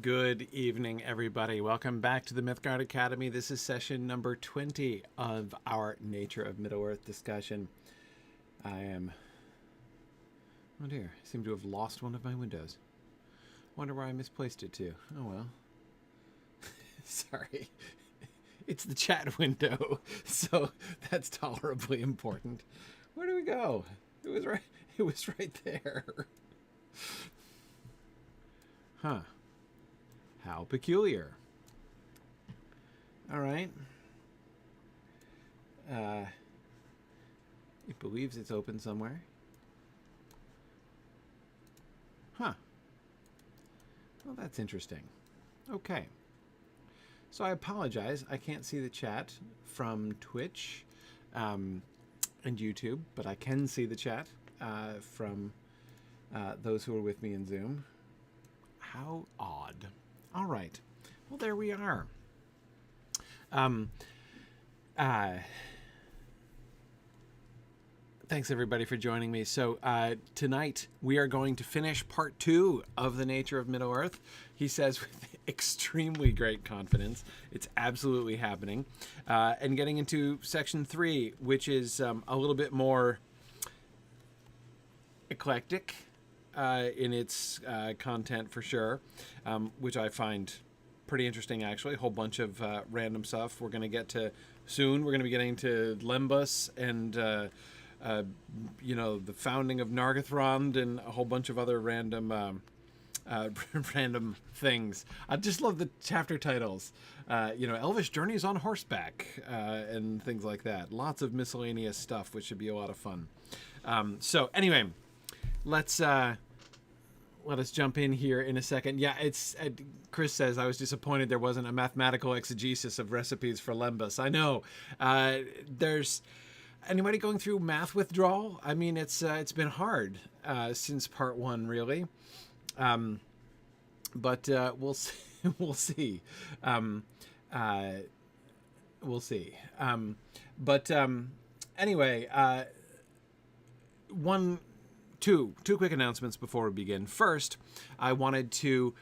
Good evening, everybody. Welcome back to the Mythgard Academy. This is session number 20 of our Nature of Middle-earth discussion. I am... Oh dear, I seem to have lost one of my windows. Wonder where I misplaced it to. Oh well. Sorry. It's the chat window, so that's tolerably important. Where do we go? It was right there. Huh. How peculiar. All right. It believes it's open somewhere. Huh. Well, that's interesting. Okay. So I apologize. I can't see the chat from Twitch and YouTube, but I can see the chat from those who are with me in Zoom. How odd. All right. Well, there we are. Thanks, everybody, for joining me. So tonight we are going to finish part 2 of The Nature of Middle-earth. He says with extremely great confidence. It's absolutely happening. And getting into section 3, which is a little bit more eclectic in its content for sure, which I find pretty interesting, actually. A whole bunch of random stuff we're going to get to soon. We're going to be getting to Lembas and you know, the founding of Nargothrond and a whole bunch of other random random things. I just love the chapter titles. You know, Elvish Journeys on Horseback and things like that. Lots of miscellaneous stuff, which should be a lot of fun. So anyway, let us jump in here in a second. Yeah, it's Chris says, I was disappointed there wasn't a mathematical exegesis of recipes for Lembas. I know. There's anybody going through math withdrawal? I mean, it's been hard since part 1, really. But we'll see. We'll see. We'll see. But anyway, two quick announcements before we begin. First, I wanted to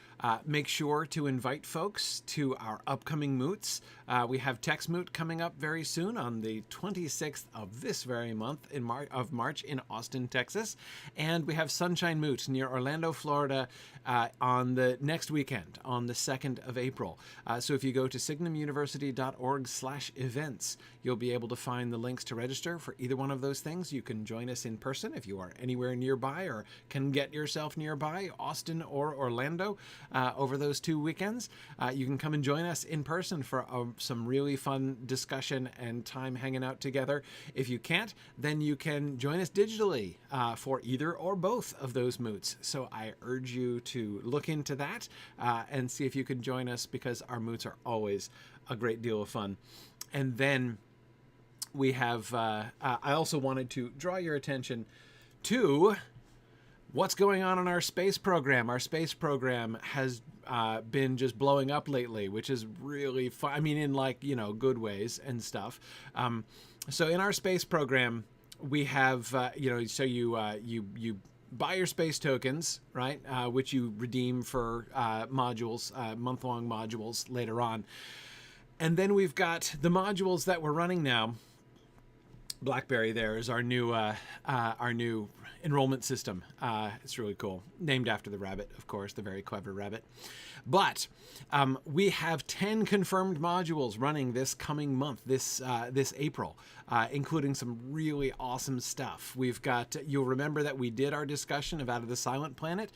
make sure to invite folks to our upcoming moots. We have Tex Moot coming up very soon on the 26th of this very month of March in Austin, Texas. And we have Sunshine Moot near Orlando, Florida on the next weekend, on the 2nd of April. So if you go to signumuniversity.org/events, you'll be able to find the links to register for either one of those things. You can join us in person if you are anywhere nearby or can get yourself nearby, Austin or Orlando, over those 2 weekends. You can come and join us in person for some really fun discussion and time hanging out together. If you can't, then you can join us digitally for either or both of those moots. So I urge you to look into that and see if you can join us, because our moots are always a great deal of fun. And then we have, I also wanted to draw your attention to what's going on in our space program. Our space program has been just blowing up lately, which is really fun. I mean, in, like, you know, good ways and stuff. So in our space program, we have, you know, so you buy your space tokens, right, which you redeem for modules, month-long modules later on. And then we've got the modules that we're running now. BlackBerry there is our new enrollment system. It's really cool. Named after the rabbit, of course, the very clever rabbit. But we have 10 confirmed modules running this coming month, this April, including some really awesome stuff. We've got, you'll remember that we did our discussion of Out of the Silent Planet.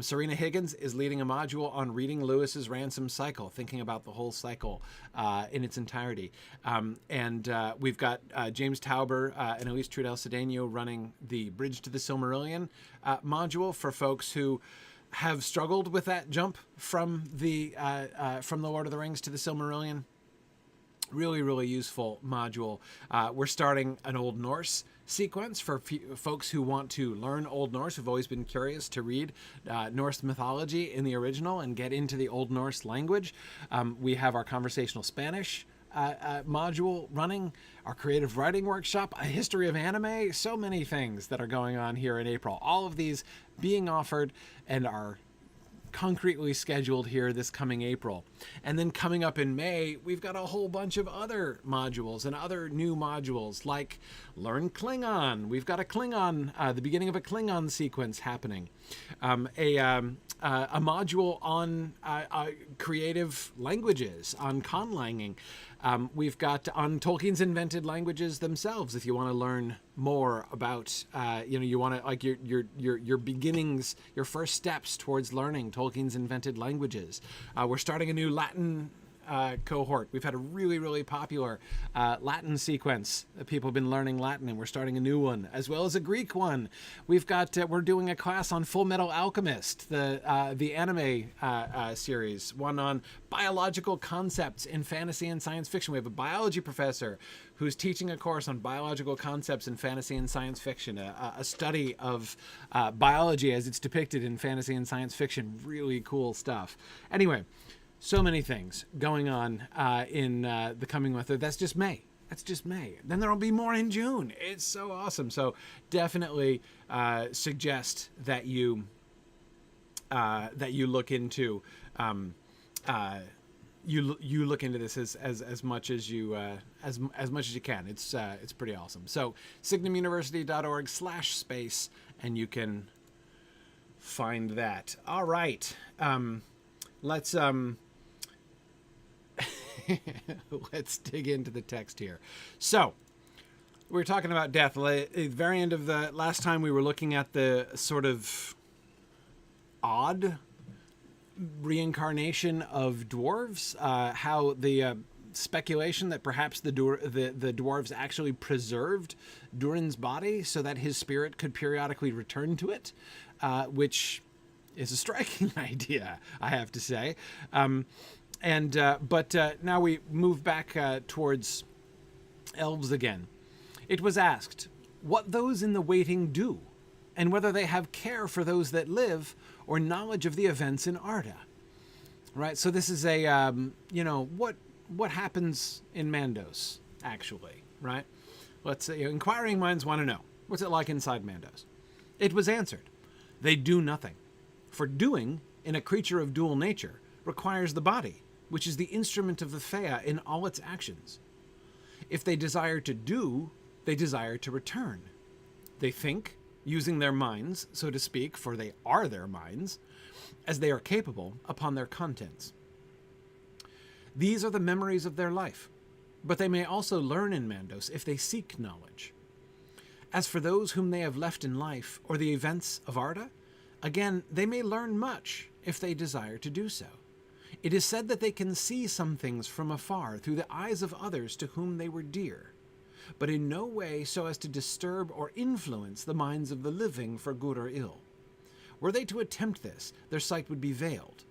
Serena Higgins is leading a module on reading Lewis's Ransom cycle, thinking about the whole cycle in its entirety. And we've got James Tauber and Elise Trudel-Cedeno running the Bridge to the Silmarillion module for folks who have struggled with that jump from the Lord of the Rings to the Silmarillion. Really, really useful module. We're starting an Old Norse sequence for folks who want to learn Old Norse, who've always been curious to read Norse mythology in the original and get into the Old Norse language. We have our conversational Spanish module running, our creative writing workshop, a history of anime, so many things that are going on here in April. All of these being offered and are concretely scheduled here this coming April. And then coming up in May, we've got a whole bunch of other modules and other new modules, like Learn Klingon. We've got a Klingon, the beginning of a Klingon sequence happening. A module on creative languages, on conlanging. We've got on Tolkien's invented languages themselves. If you want to learn more about, you want to, like, your beginnings, your first steps towards learning Tolkien's invented languages. We're starting a new Latin cohort. We've had a really, really popular Latin sequence. People have been learning Latin, and we're starting a new one, as well as a Greek one. We've got we're doing a class on Full Metal Alchemist, the anime series, one on biological concepts in fantasy and science fiction. We have a biology professor who's teaching a course on biological concepts in fantasy and science fiction, a study of biology as it's depicted in fantasy and science fiction. Really cool stuff. Anyway, so many things going on in the coming month. That's just May. That's just May. Then there'll be more in June. It's so awesome. So definitely suggest that you look into you look into this as much as you as much as you can. It's pretty awesome. So signumuniversity.org/space, and you can find that. All right. Let's let's dig into the text here. So we're talking about death. At the very end of the last time, we were looking at the sort of odd reincarnation of dwarves, how the speculation that perhaps the dwarves actually preserved Durin's body so that his spirit could periodically return to it, which is a striking idea, I have to say. But now we move back towards elves again. It was asked what those in the waiting do, and whether they have care for those that live, or knowledge of the events in Arda. Right. So this is a what happens in Mandos actually. Right. Let's say inquiring minds want to know, what's it like inside Mandos. It was answered, they do nothing, for doing in a creature of dual nature requires the body, which is the instrument of the Fëa in all its actions. If they desire to do, they desire to return. They think, using their minds, so to speak, for they are their minds, as they are capable, upon their contents. These are the memories of their life, but they may also learn in Mandos if they seek knowledge. As for those whom they have left in life, or the events of Arda, again, they may learn much if they desire to do so. It is said that they can see some things from afar through the eyes of others to whom they were dear, but in no way so as to disturb or influence the minds of the living for good or ill. Were they to attempt this, their sight would be veiled.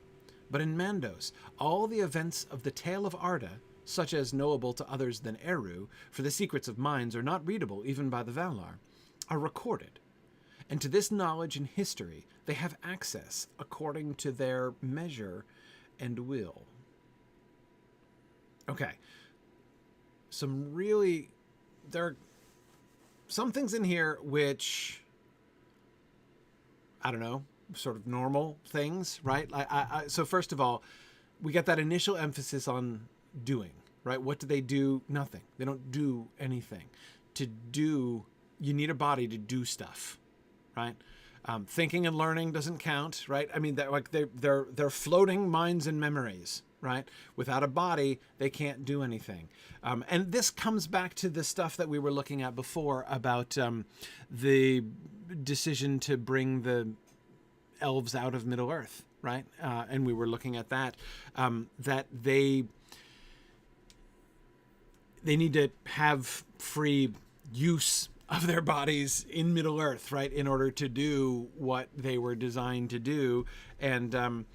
But in Mandos, all the events of the tale of Arda, such as knowable to others than Eru, for the secrets of minds are not readable even by the Valar, are recorded. And to this knowledge and history they have access according to their measure and will. Okay. There are some things in here which, I don't know, sort of normal things, right? So first of all, we get that initial emphasis on doing, right? What do they do? Nothing. They don't do anything. To do, you need a body to do stuff, right? Thinking and learning doesn't count, right? I mean, they're floating minds and memories, right? Without a body, they can't do anything. And this comes back to the stuff that we were looking at before about the decision to bring the elves out of Middle Earth, right? And we were looking at that, that they need to have free use of their bodies in Middle Earth, right, in order to do what they were designed to do. And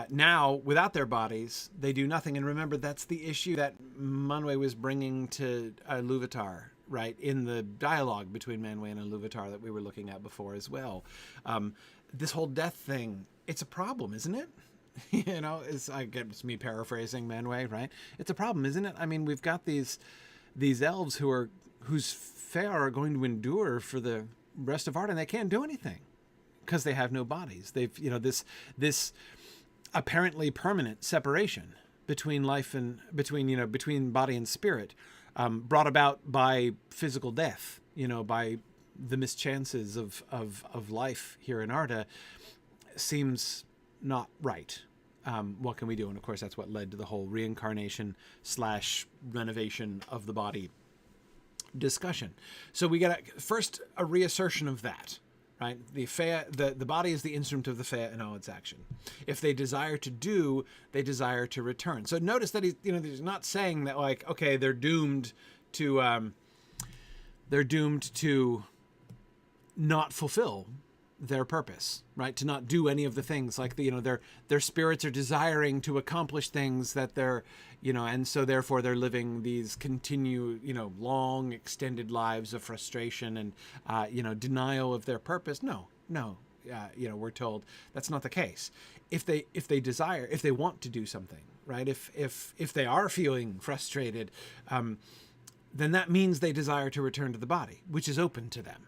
now, without their bodies, they do nothing. And remember, that's the issue that Manwë was bringing to Iluvatar, right, in the dialogue between Manwë and Iluvatar that we were looking at before as well. This whole death thing, it's a problem, isn't it? You know, it's me paraphrasing Manwë, right? It's a problem, isn't it? I mean, we've got these elves whose Fëanor are going to endure for the rest of Arda, and they can't do anything because they have no bodies. They've, this apparently permanent separation between life and between body and spirit, brought about by physical death, by the mischances of life here in Arda, seems not right. What can we do? And of course, that's what led to the whole reincarnation / renovation of the body discussion. So we get first a reassertion of that, right? The body is the instrument of the Fëa in all its action. If they desire to do, they desire to return. So notice that he's not saying that like, okay, they're doomed to not fulfill their purpose, right? To not do any of the things like their spirits are desiring to accomplish things that they're, and so therefore they're living these long extended lives of frustration and, denial of their purpose. No, we're told that's not the case. If they want to do something, right? If they are feeling frustrated, then that means they desire to return to the body, which is open to them.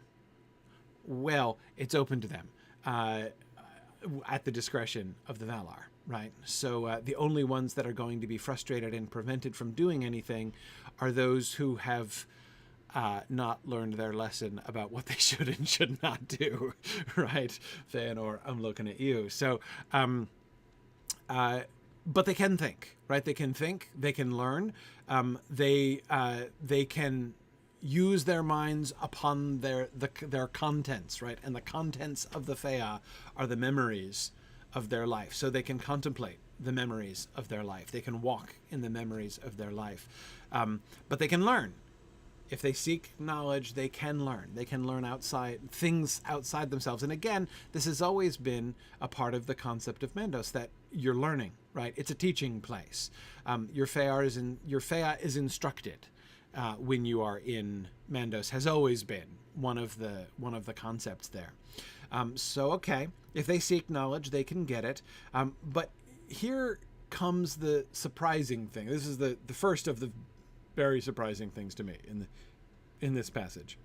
Well, it's open to them at the discretion of the Valar, right? So the only ones that are going to be frustrated and prevented from doing anything are those who have not learned their lesson about what they should and should not do, right? Fëanor, I'm looking at you. So, but they can think, right? They can think, they can learn, they can use their minds upon their contents, right? And the contents of the Fëa are the memories of their life. So they can contemplate the memories of their life. They can walk in the memories of their life. But they can learn. If they seek knowledge, they can learn. They can learn things outside themselves. And again, this has always been a part of the concept of Mandos, that you're learning, right? It's a teaching place. Your Fëa is instructed. When you are in Mandos, has always been one of the concepts there. So okay, if they seek knowledge, they can get it. But here comes the surprising thing. This is the first of the very surprising things to me in this passage.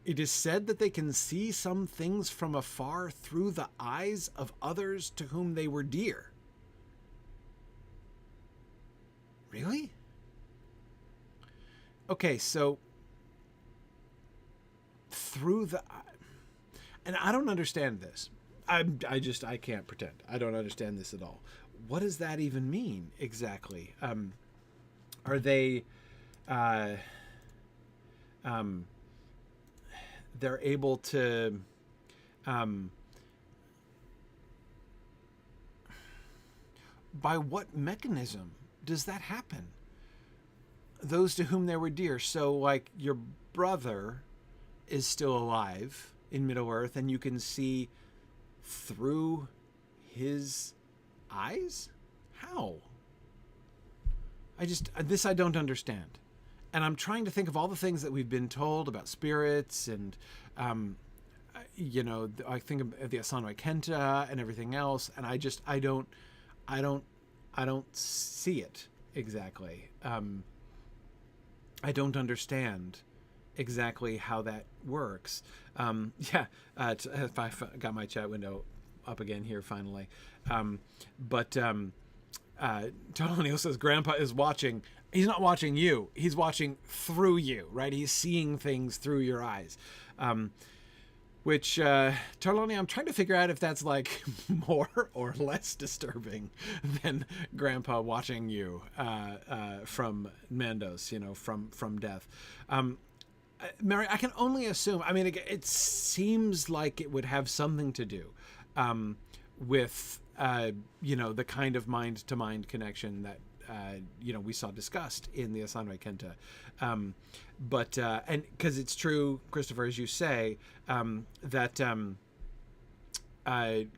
It is said that they can see some things from afar through the eyes of others to whom they were dear. Really? Okay, so through the, and I don't understand this. I can't pretend. I don't understand this at all. What does that even mean exactly? Are they, they're able to, by what mechanism does that happen? Those to whom they were dear. So like your brother is still alive in Middle-earth and you can see through his eyes? How? I don't understand. And I'm trying to think of all the things that we've been told about spirits and, I think of the Atonement and everything else. And I don't see it exactly. I don't understand exactly how that works. If I got my chat window up again here finally. Tolkien says Grandpa is watching. He's not watching you. He's watching through you, right? He's seeing things through your eyes. Which, Tarloni, I'm trying to figure out if that's like more or less disturbing than Grandpa watching you from Mandos, from death. Mary, I can only assume, I mean, it seems like it would have something to do with, the kind of mind-to-mind connection that, we saw discussed in the Atonement. And because it's true, Christopher, as you say, that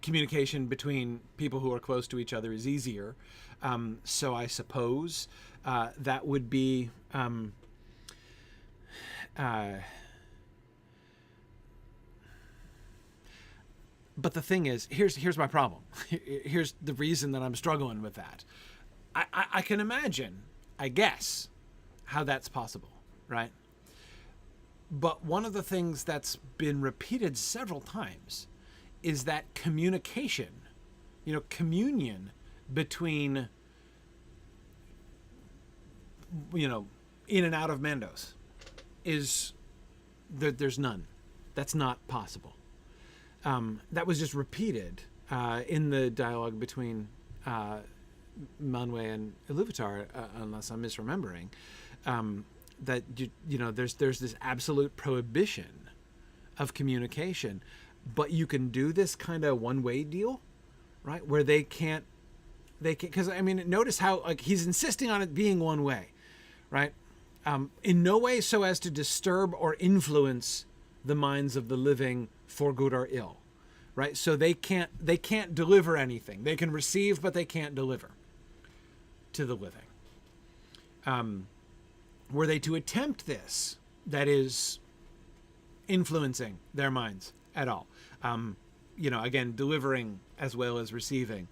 communication between people who are close to each other is easier. So I suppose that would be... but the thing is, here's my problem. Here's the reason that I'm struggling with that. I can imagine, I guess, how that's possible, right? But one of the things that's been repeated several times is that communication, communion between, in and out of Mandos is there's none. That's not possible. That was just repeated in the dialogue between Manwë and Iluvatar, unless I'm misremembering. That there's this absolute prohibition of communication, but you can do this kind of one-way deal, right? Where they can't, because notice how he's insisting on it being one way, right? In no way so as to disturb or influence the minds of the living for good or ill, right? So they can't deliver anything. They can receive, but they can't deliver to the living. Were they to attempt this, that is influencing their minds at all, again, delivering as well as receiving,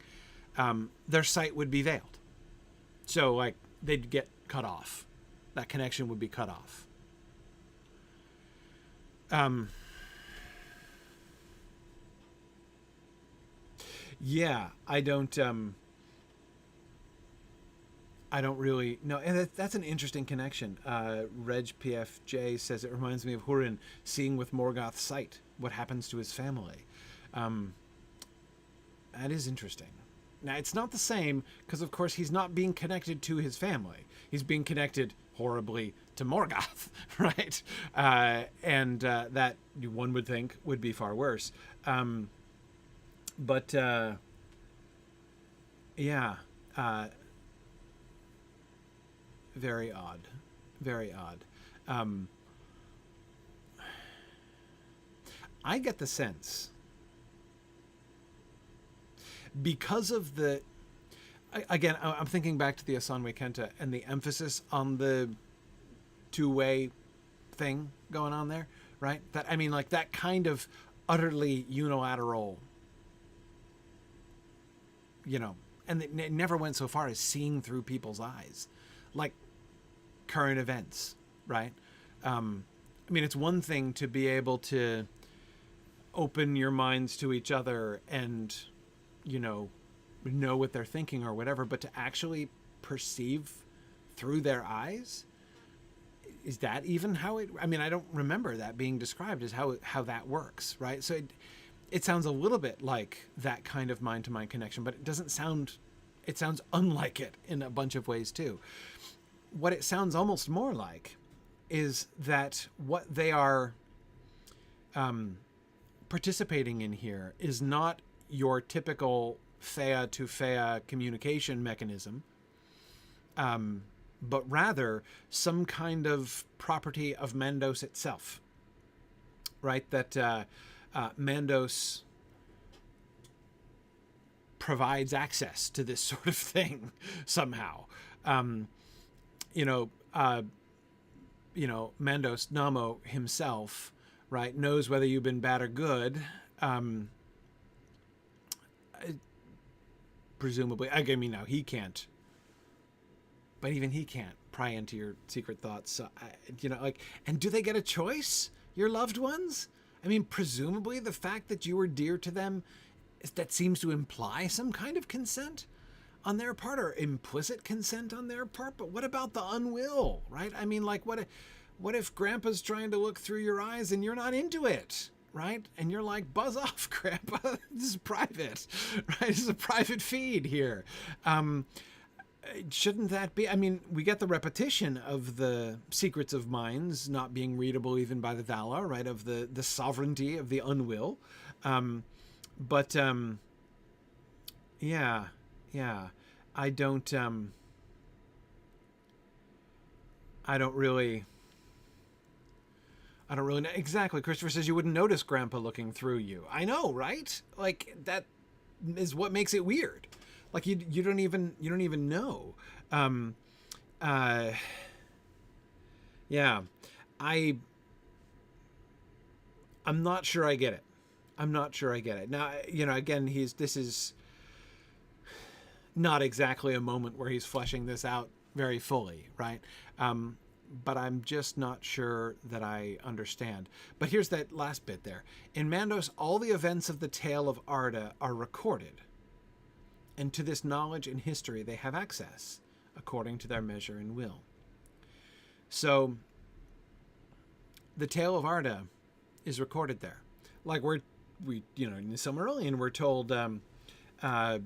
their sight would be veiled. So they'd get cut off. That connection would be cut off. Yeah, I don't really know. And that's an interesting connection. Reg PFJ says it reminds me of Hurin seeing with Morgoth's sight what happens to his family. That is interesting. Now, it's not the same because, of course, he's not being connected to his family. He's being connected horribly to Morgoth, right? And that one would think would be far worse. Yeah. Very odd. Very odd. I get the sense, because of the, again, I'm thinking back to the Asanwe Kenta and the emphasis on the two-way thing going on there, right? That, that kind of utterly unilateral, and it never went so far as seeing through people's eyes, like current events, right? It's one thing to be able to open your minds to each other and, know what they're thinking or whatever, but to actually perceive through their eyes, is that even how it, I don't remember that being described as how that works, right? So it sounds a little bit like that kind of mind-to-mind connection, but it sounds unlike it in a bunch of ways too. What it sounds almost more like is that what they are participating in here is not your typical Fëa to Fëa communication mechanism, but rather some kind of property of Mandos itself, right? That Mandos provides access to this sort of thing somehow. Mandos, Namo himself, right, knows whether you've been bad or good. Presumably, now he can't, but even he can't pry into your secret thoughts. So, and do they get a choice, your loved ones? Presumably the fact that you were dear to them, that seems to imply some kind of consent on their part, or implicit consent on their part. But what about the unwill, right? What if Grandpa's trying to look through your eyes and you're not into it, right? And you're like, buzz off, Grandpa. This is private, right? This is a private feed here. Shouldn't that be? We get the repetition of the secrets of minds not being readable even by the Valar, right? Of the sovereignty of the unwill. Yeah. I don't really know. Exactly. Christopher says you wouldn't notice Grandpa looking through you. I know, right? That is what makes it weird. You don't even know. Yeah. I'm not sure I get it. Now, again, this is not exactly a moment where he's fleshing this out very fully, right? but I'm just not sure that I understand. But here's that last bit there. In Mandos, all the events of the tale of Arda are recorded, and to this knowledge and history they have access, according to their measure and will. So, the tale of Arda is recorded there. Like we in the Silmarillion, we're told that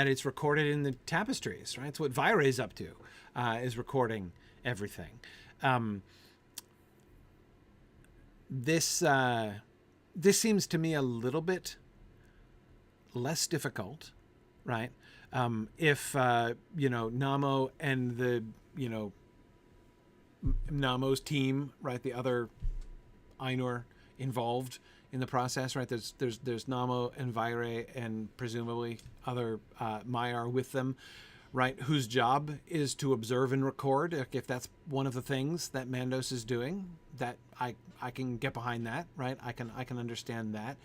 it's recorded in the tapestries, right? It's what Vaire's up to, is recording everything. This seems to me a little bit less difficult, right? If Namo and the Namo's team, right, the other Ainur involved in the process, right? There's Namo and Vaire and presumably other Maiar with them, right? Whose job is to observe and record. If that's one of the things that Mandos is doing, that I can get behind that, right? I can understand that.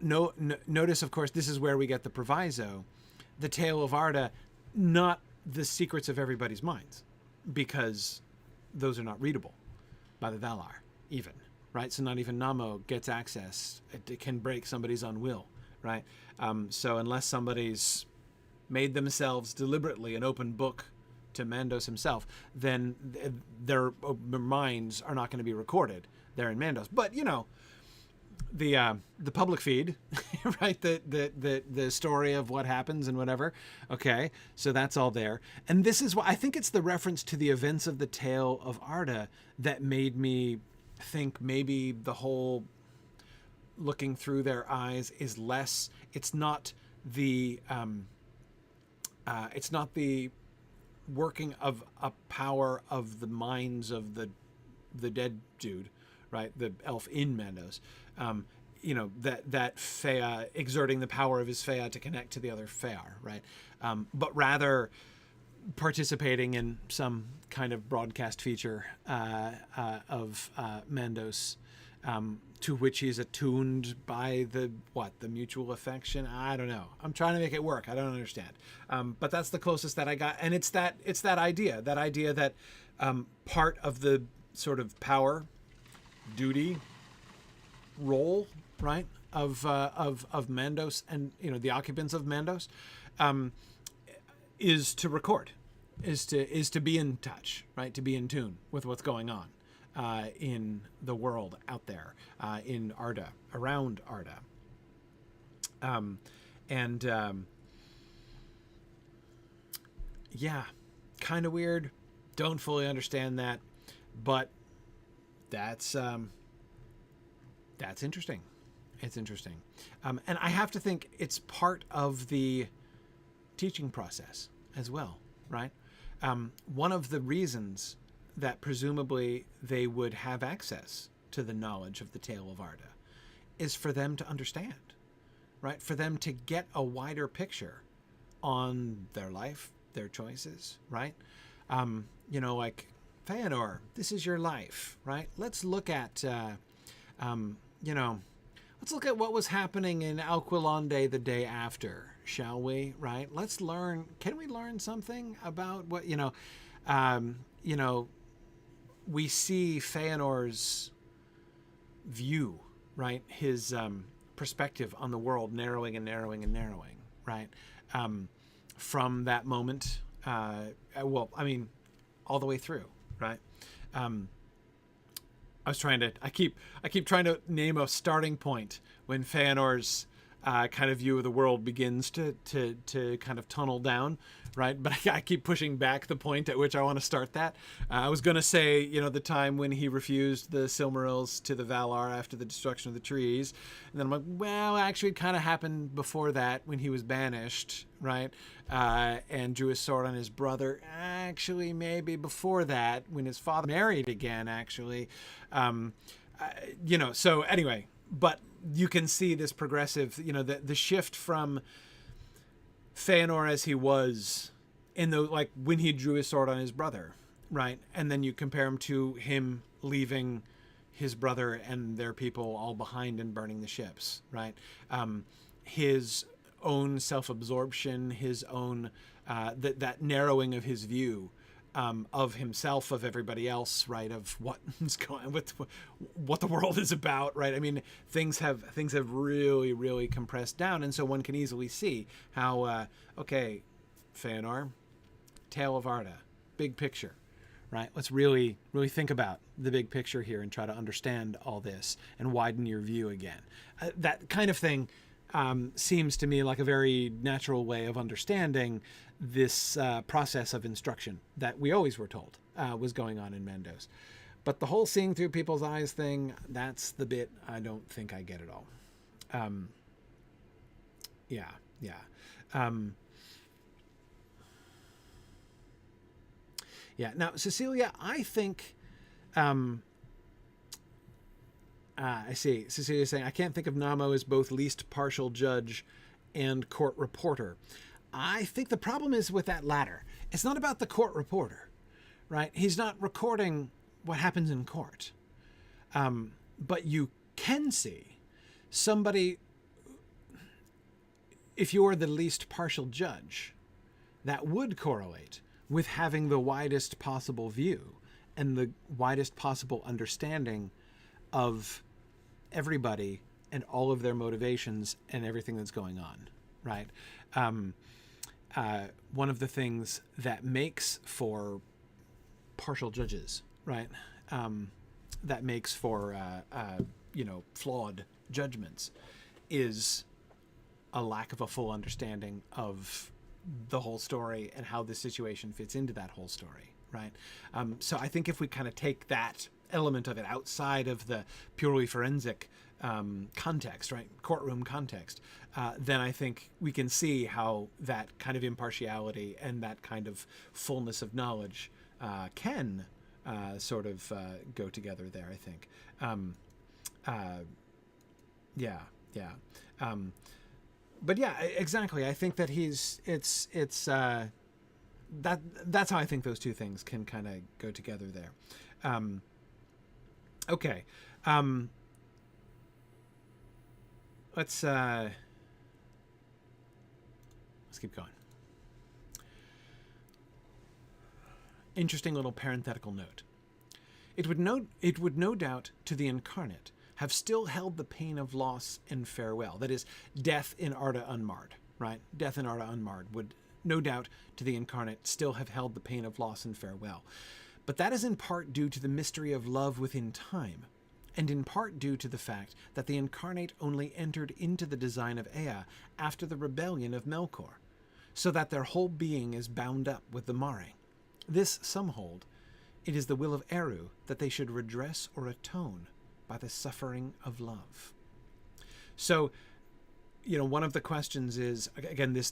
Now, notice, of course, this is where we get the proviso. The tale of Arda, not the secrets of everybody's minds, because those are not readable by the Valar, even, right? So not even Namo gets access. It can break somebody's own will, right? So unless somebody's made themselves deliberately an open book to Mandos himself, then their minds are not going to be recorded there in Mandos. But the public feed, right? The story of what happens and whatever. Okay, so that's all there. And this is why I think it's the reference to the events of the tale of Arda that made me think maybe the whole looking through their eyes is less. It's not the working of a power of the minds of the dead dude, right? The elf in Mandos. That Fëa exerting the power of his Fëa to connect to the other Fëar, right? But rather participating in some kind of broadcast feature of Mandos, to which he's attuned by the mutual affection. I don't know. I'm trying to make it work. I don't understand. But that's the closest that I got. And it's that idea that part of the sort of power, duty, role, right, of Mandos and the occupants of Mandos, is to record, is to be in touch, right, to be in tune with what's going on in the world out there, in Arda, around Arda, yeah, kind of weird. Don't fully understand that, but that's interesting. It's interesting. And I have to think it's part of the teaching process as well, right? One of the reasons that presumably they would have access to the knowledge of the tale of Arda is for them to understand, right? For them to get a wider picture on their life, their choices, right? Like, Fëanor, this is your life, right? Let's look at let's look at what was happening in Alquilande the day after, shall we? Right? Let's learn. Can we learn something about what we see Fëanor's view, right? His perspective on the world narrowing and narrowing and narrowing, right? From that moment, all the way through, right? I keep trying to name a starting point when Fëanor's kind of view of the world begins to kind of tunnel down, right? But I keep pushing back the point at which I want to start that. I was going to say, the time when he refused the Silmarils to the Valar after the destruction of the trees. And then I'm like, well, actually it kind of happened before that when he was banished, right? And drew his sword on his brother. Actually, maybe before that when his father married again, actually. So anyway, but you can see this progressive, the shift from Fëanor as he was in when he drew his sword on his brother, right? And then you compare him to him leaving his brother and their people all behind and burning the ships, right? His own self-absorption, his own, that narrowing of his view, of himself, of everybody else, right? Of what's going, what the world is about, right? I mean, things have really, really compressed down, and so one can easily see how, okay, Fëanor, Tale of Arda, big picture, right? Let's really, really think about the big picture here and try to understand all this and widen your view again. That kind of thing seems to me like a very natural way of understanding this process of instruction that we always were told was going on in Mandos. But the whole seeing through people's eyes thing, that's the bit I don't think I get at all. Yeah. Yeah. Now, Cecilia, I think... I see. Cecilia's saying, I can't think of Namo as both least partial judge and court reporter. I think the problem is with that latter. It's not about the court reporter, right? He's not recording what happens in court. But you can see somebody, if you're the least partial judge, that would correlate with having the widest possible view and the widest possible understanding of everybody and all of their motivations and everything that's going on, right? One of the things that makes for partial judges, right? That makes for, flawed judgments is a lack of a full understanding of the whole story and how the situation fits into that whole story, right? So I think if we kind of take that element of it outside of the purely forensic context, right, courtroom context, then I think we can see how that kind of impartiality and that kind of fullness of knowledge can sort of go together there, I think. But yeah, exactly. I think that that's how I think those two things can kind of go together there. Okay. Let's keep going. Interesting little parenthetical note. It would no doubt to the incarnate have still held the pain of loss and farewell. That is, death in Arda unmarred, right? Death in Arda unmarred would no doubt to the incarnate still have held the pain of loss and farewell. But that is in part due to the mystery of love within time, and in part due to the fact that the incarnate only entered into the design of Ea after the rebellion of Melkor, so that their whole being is bound up with the marring. This some hold, it is the will of Eru that they should redress or atone by the suffering of love. So, one of the questions is, again, this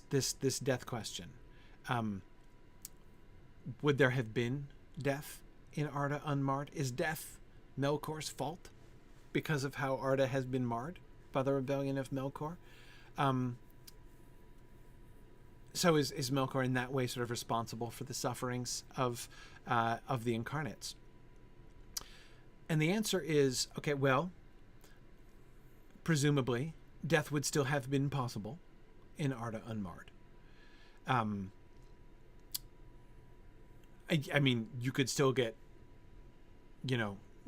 death question. Would there have been death in Arda unmarred? Is death Melkor's fault because of how Arda has been marred by the rebellion of Melkor? So is Melkor in that way sort of responsible for the sufferings of the incarnates? And the answer is, okay, well, presumably death would still have been possible in Arda unmarred. I mean, you could still get,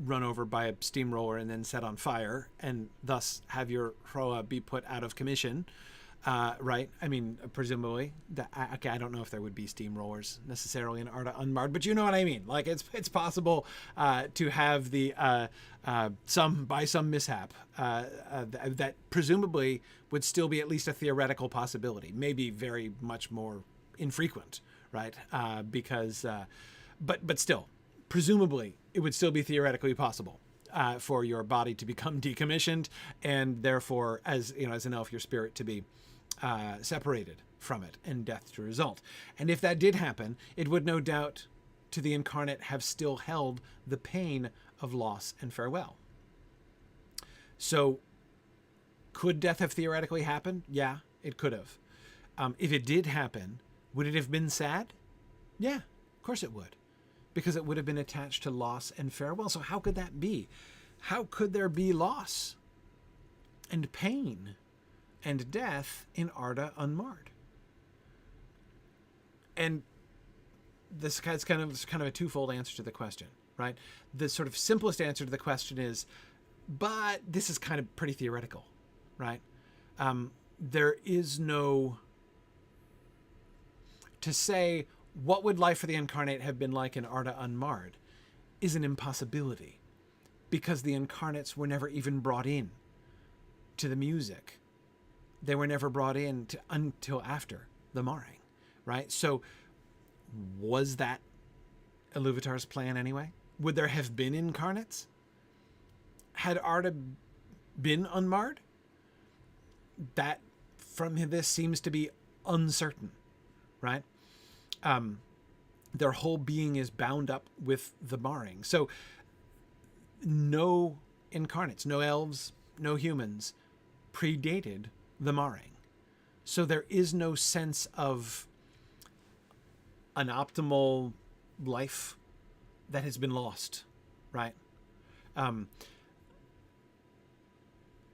run over by a steamroller and then set on fire and thus have your Hroa be put out of commission, right? I mean, presumably, I don't know if there would be steamrollers necessarily in Arda unmarred, but you know what I mean. Like, it's possible to have the by some mishap that presumably would still be at least a theoretical possibility, maybe very much more infrequent, right? Because, but still, presumably, it would still be theoretically possible for your body to become decommissioned, and therefore, as an elf, your spirit to be separated from it, and death to result. And if that did happen, it would no doubt, to the incarnate, have still held the pain of loss and farewell. So, could death have theoretically happened? Yeah, it could have. If it did happen, would it have been sad? Yeah, of course it would. Because it would have been attached to loss and farewell. So how could that be? How could there be loss and pain and death in Arda unmarred? And this is kind of a twofold answer to the question, right? The sort of simplest answer to the question is, but this is kind of pretty theoretical, right? There is no, to say what would life for the incarnate have been like in Arda unmarred is an impossibility, because the incarnates were never even brought in to the music. They were never brought in until after the marring, right? So was that Iluvatar's plan anyway? Would there have been incarnates had Arda been unmarred? That from this seems to be uncertain, right? Their whole being is bound up with the marring. So no incarnates, no elves, no humans predated the marring. So there is no sense of an optimal life that has been lost, right? And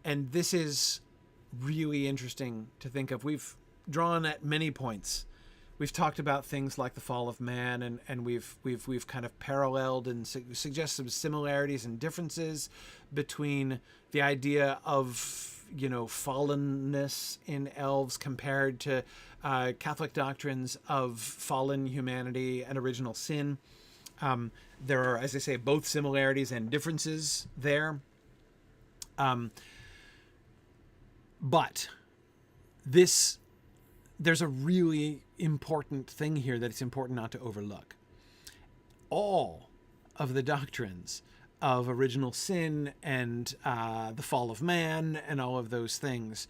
this is really interesting to think of. We've drawn at many points. We've talked about things like the fall of man, and we've kind of paralleled and suggest some similarities and differences between the idea of, fallenness in elves compared to Catholic doctrines of fallen humanity and original sin. There are, as I say, both similarities and differences there. But there's a really important thing here that it's important not to overlook. All of the doctrines of original sin and the fall of man and all of those things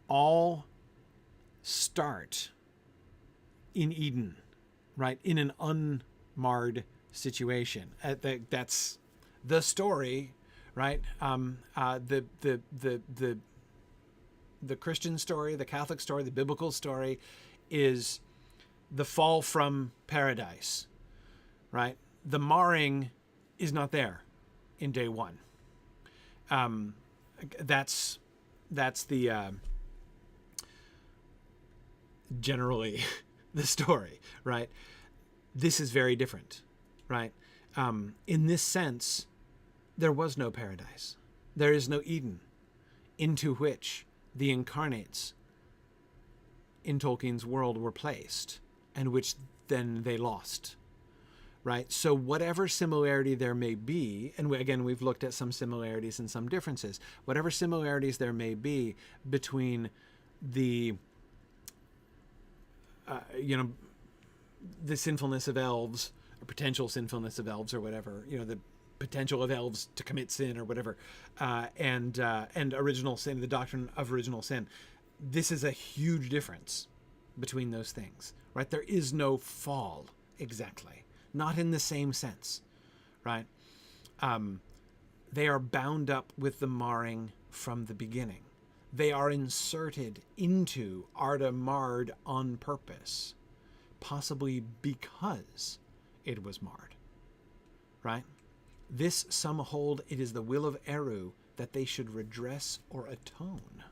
all start in Eden, right? In an unmarred situation. That's the story, right? The Christian story, the Catholic story, the biblical story is the fall from paradise, right? The marring is not there in day one. That's the generally the story, right? This is very different, right? In this sense, there was no paradise. There is no Eden into which the incarnates in Tolkien's world were placed, and which then they lost, right? So whatever similarity there may be, and again, we've looked at some similarities and some differences, whatever similarities there may be between the, the sinfulness of elves, or potential sinfulness of elves, or whatever, the potential of elves to commit sin or whatever, and original sin, the doctrine of original sin. This is a huge difference between those things, right? There is no fall exactly, not in the same sense, right? They are bound up with the marring from the beginning. They are inserted into Arda marred on purpose, possibly because it was marred, right? This some hold it is the will of Eru that they should redress or atone.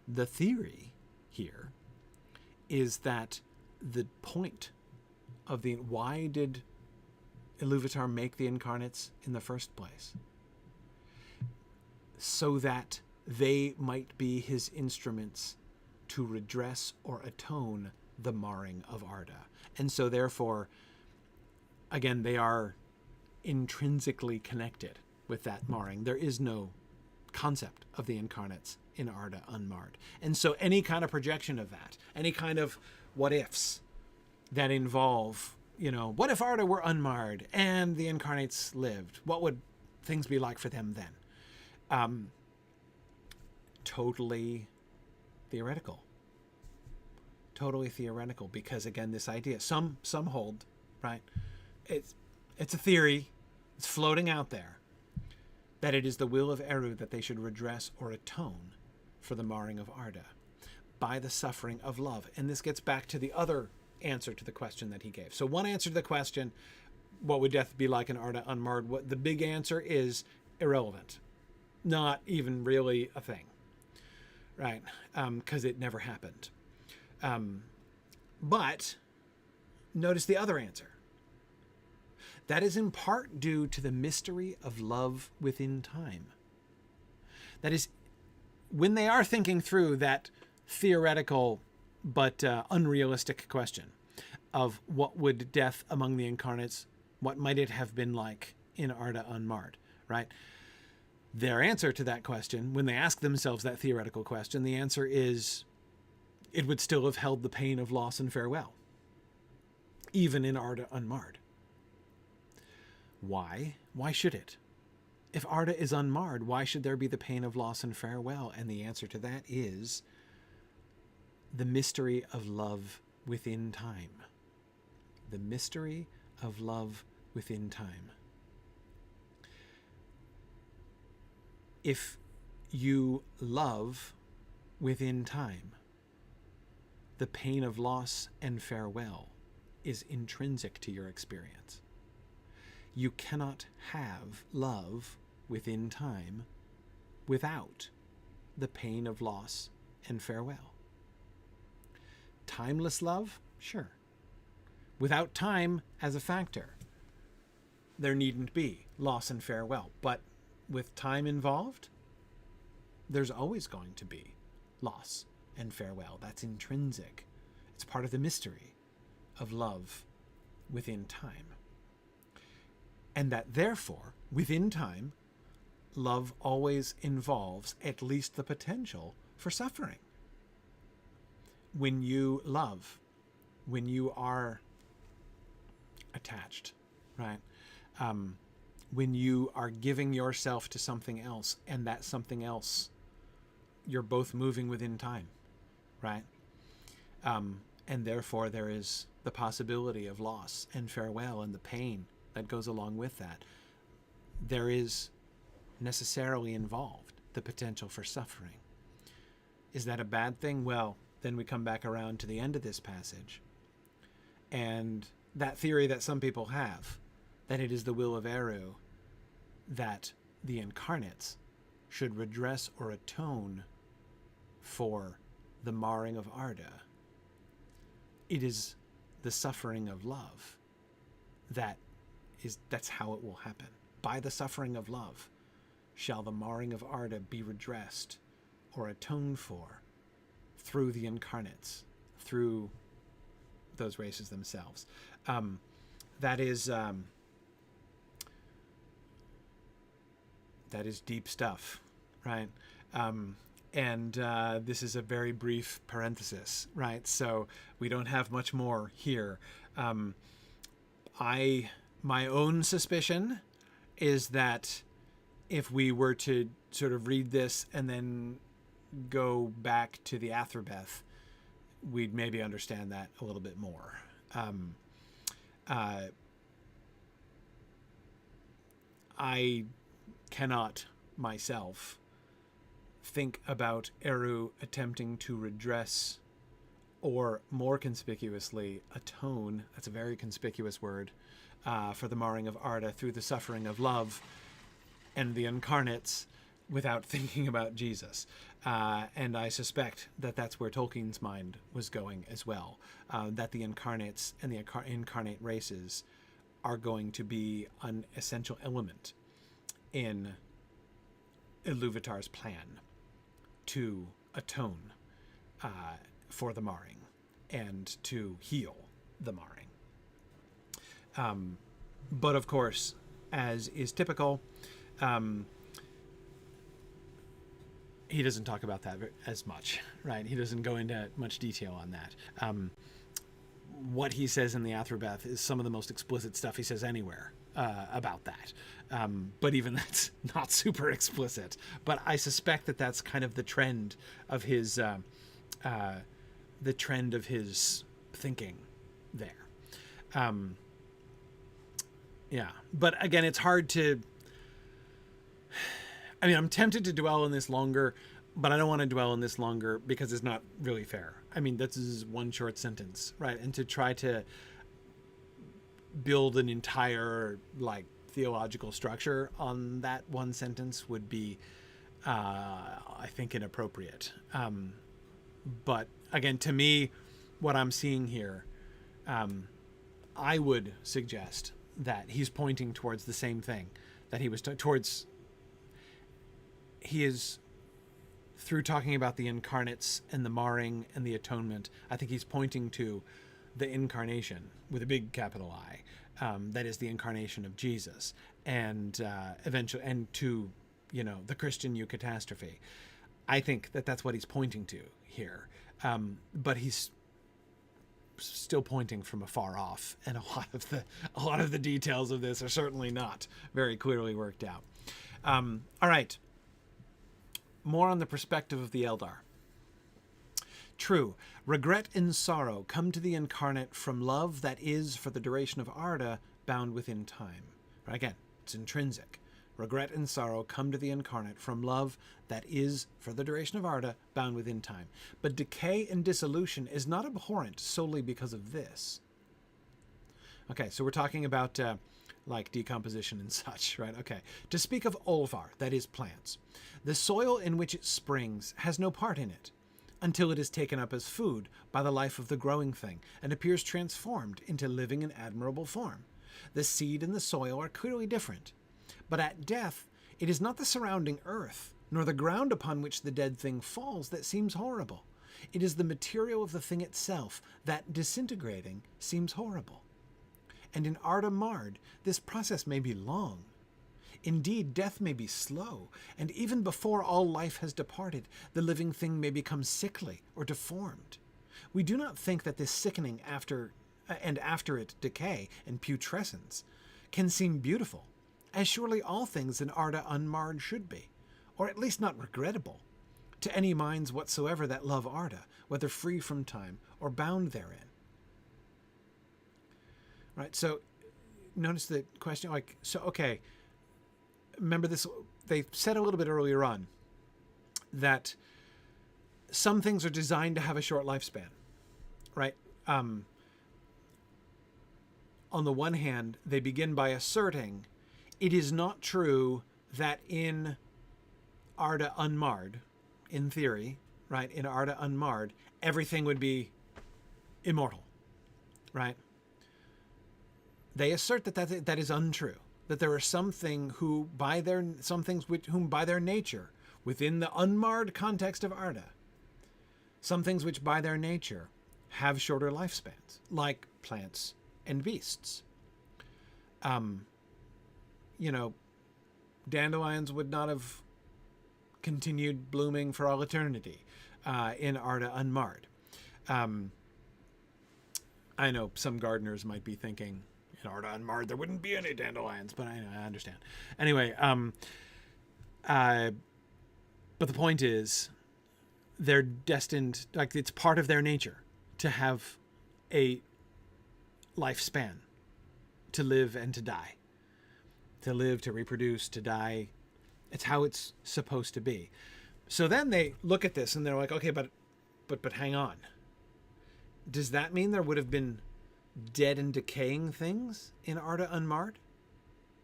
The theory here is that the point of why did Iluvatar make the incarnates in the first place? So that they might be his instruments to redress or atone the marring of Arda. And so therefore, again, they are intrinsically connected with that marring. There is no concept of the incarnates in Arda unmarred. And so any kind of projection of that, any kind of what ifs that involve, what if Arda were unmarred and the incarnates lived? What would things be like for them then? Totally theoretical. Totally theoretical, because again, this idea, some hold, right? It's a theory, it's floating out there, that it is the will of Eru that they should redress or atone for the marring of Arda by the suffering of love. And this gets back to the other answer to the question that he gave. So one answer to the question, what would death be like in Arda unmarred? What the big answer is irrelevant. Not even really a thing, right? Because it never happened. But notice the other answer. That is in part due to the mystery of love within time. That is, when they are thinking through that theoretical but unrealistic question of what would death among the incarnates, what might it have been like in Arda unmarred, right? Their answer to that question, when they ask themselves that theoretical question, the answer is it would still have held the pain of loss and farewell, even in Arda unmarred. Why? Why should it? If Arda is unmarred, why should there be the pain of loss and farewell? And the answer to that is the mystery of love within time. The mystery of love within time. If you love within time, the pain of loss and farewell is intrinsic to your experience. You cannot have love within time without the pain of loss and farewell. Timeless love? Sure. Without time as a factor, there needn't be loss and farewell. But with time involved, there's always going to be loss and farewell. That's intrinsic. It's part of the mystery of love within time. And that therefore, within time, love always involves at least the potential for suffering. When you love, when you are attached, right? When you are giving yourself to something else, and that something else, you're both moving within time, right? And therefore there is the possibility of loss and farewell and the pain that goes along with that. There is necessarily involved the potential for suffering. Is that a bad thing? Well, then we come back around to the end of this passage. And that theory that some people have, that it is the will of Eru that the incarnates should redress or atone for the marring of Arda. It is the suffering of love that's how it will happen. By the suffering of love shall the marring of Arda be redressed or atoned for through the incarnates, through those races themselves. That is deep stuff, right? And this is a very brief parenthesis, right? So we don't have much more here. My own suspicion is that if we were to sort of read this and then go back to the Athrobeth, we'd maybe understand that a little bit more. I cannot myself think about Eru attempting to redress, or more conspicuously, atone, that's a very conspicuous word, for the marring of Arda through the suffering of love and the incarnates without thinking about Jesus. And I suspect that that's where Tolkien's mind was going as well, that the incarnates and the incarnate races are going to be an essential element in Iluvatar's plan to atone for the marring and to heal the marring. But of course, as is typical, he doesn't talk about that as much, right? He doesn't go into much detail on that. What he says in the Athrobeth is some of the most explicit stuff he says anywhere about that. But even that's not super explicit. But I suspect that that's kind of the trend of his thinking there. Yeah, but again, it's hard to. I mean, I'm tempted to dwell on this longer, but I don't want to dwell on this longer because it's not really fair. I mean, this is one short sentence, right? And to try to build an entire, theological structure on that one sentence would be, I think, inappropriate. But again, to me, what I'm seeing here I would suggest that he's pointing towards the same thing that he was towards. He is, through talking about the incarnates and the marring and the atonement, I think he's pointing to the incarnation with a big capital I. That is the incarnation of Jesus, and eventually, and to, the Christian eucatastrophe. I think that that's what he's pointing to here, but he's still pointing from afar off, and a lot of the details of this are certainly not very clearly worked out. All right, more on the perspective of the Eldar. True, regret and sorrow come to the incarnate from love that is, for the duration of Arda, bound within time. Again, it's intrinsic. Regret and sorrow come to the incarnate from love that is, for the duration of Arda, bound within time. But decay and dissolution is not abhorrent solely because of this. Okay, so we're talking about like decomposition and such, right? Okay, to speak of Olvar, that is plants, the soil in which it springs has no part in it, until it is taken up as food by the life of the growing thing, and appears transformed into living and admirable form. The seed and the soil are clearly different, but at death it is not the surrounding earth, nor the ground upon which the dead thing falls that seems horrible. It is the material of the thing itself that, disintegrating, seems horrible. And in Atonement, this process may be long. Indeed, death may be slow, and even before all life has departed, the living thing may become sickly or deformed. We do not think that this sickening after it decay and putrescence can seem beautiful, as surely all things in Arda unmarred should be, or at least not regrettable, to any minds whatsoever that love Arda, whether free from time or bound therein. Right, so notice the question, okay, remember this, they said a little bit earlier on that some things are designed to have a short lifespan, right? On the one hand, they begin by asserting it is not true that in Arda unmarred, in theory, right, in Arda unmarred, everything would be immortal, right? They assert that is untrue. That there are some things whom by their nature, within the unmarred context of Arda, some things which by their nature have shorter lifespans, like plants and beasts. Dandelions would not have continued blooming for all eternity in Arda unmarred. I know some gardeners might be thinking, in Arda unmarred, there wouldn't be any dandelions, but I understand. Anyway, but the point is, they're destined, like it's part of their nature to have a lifespan, to live and to die, to live, to reproduce, to die. It's how it's supposed to be. So then they look at this and they're like, okay, but hang on. Does that mean there would have been dead and decaying things in Arda unmarred?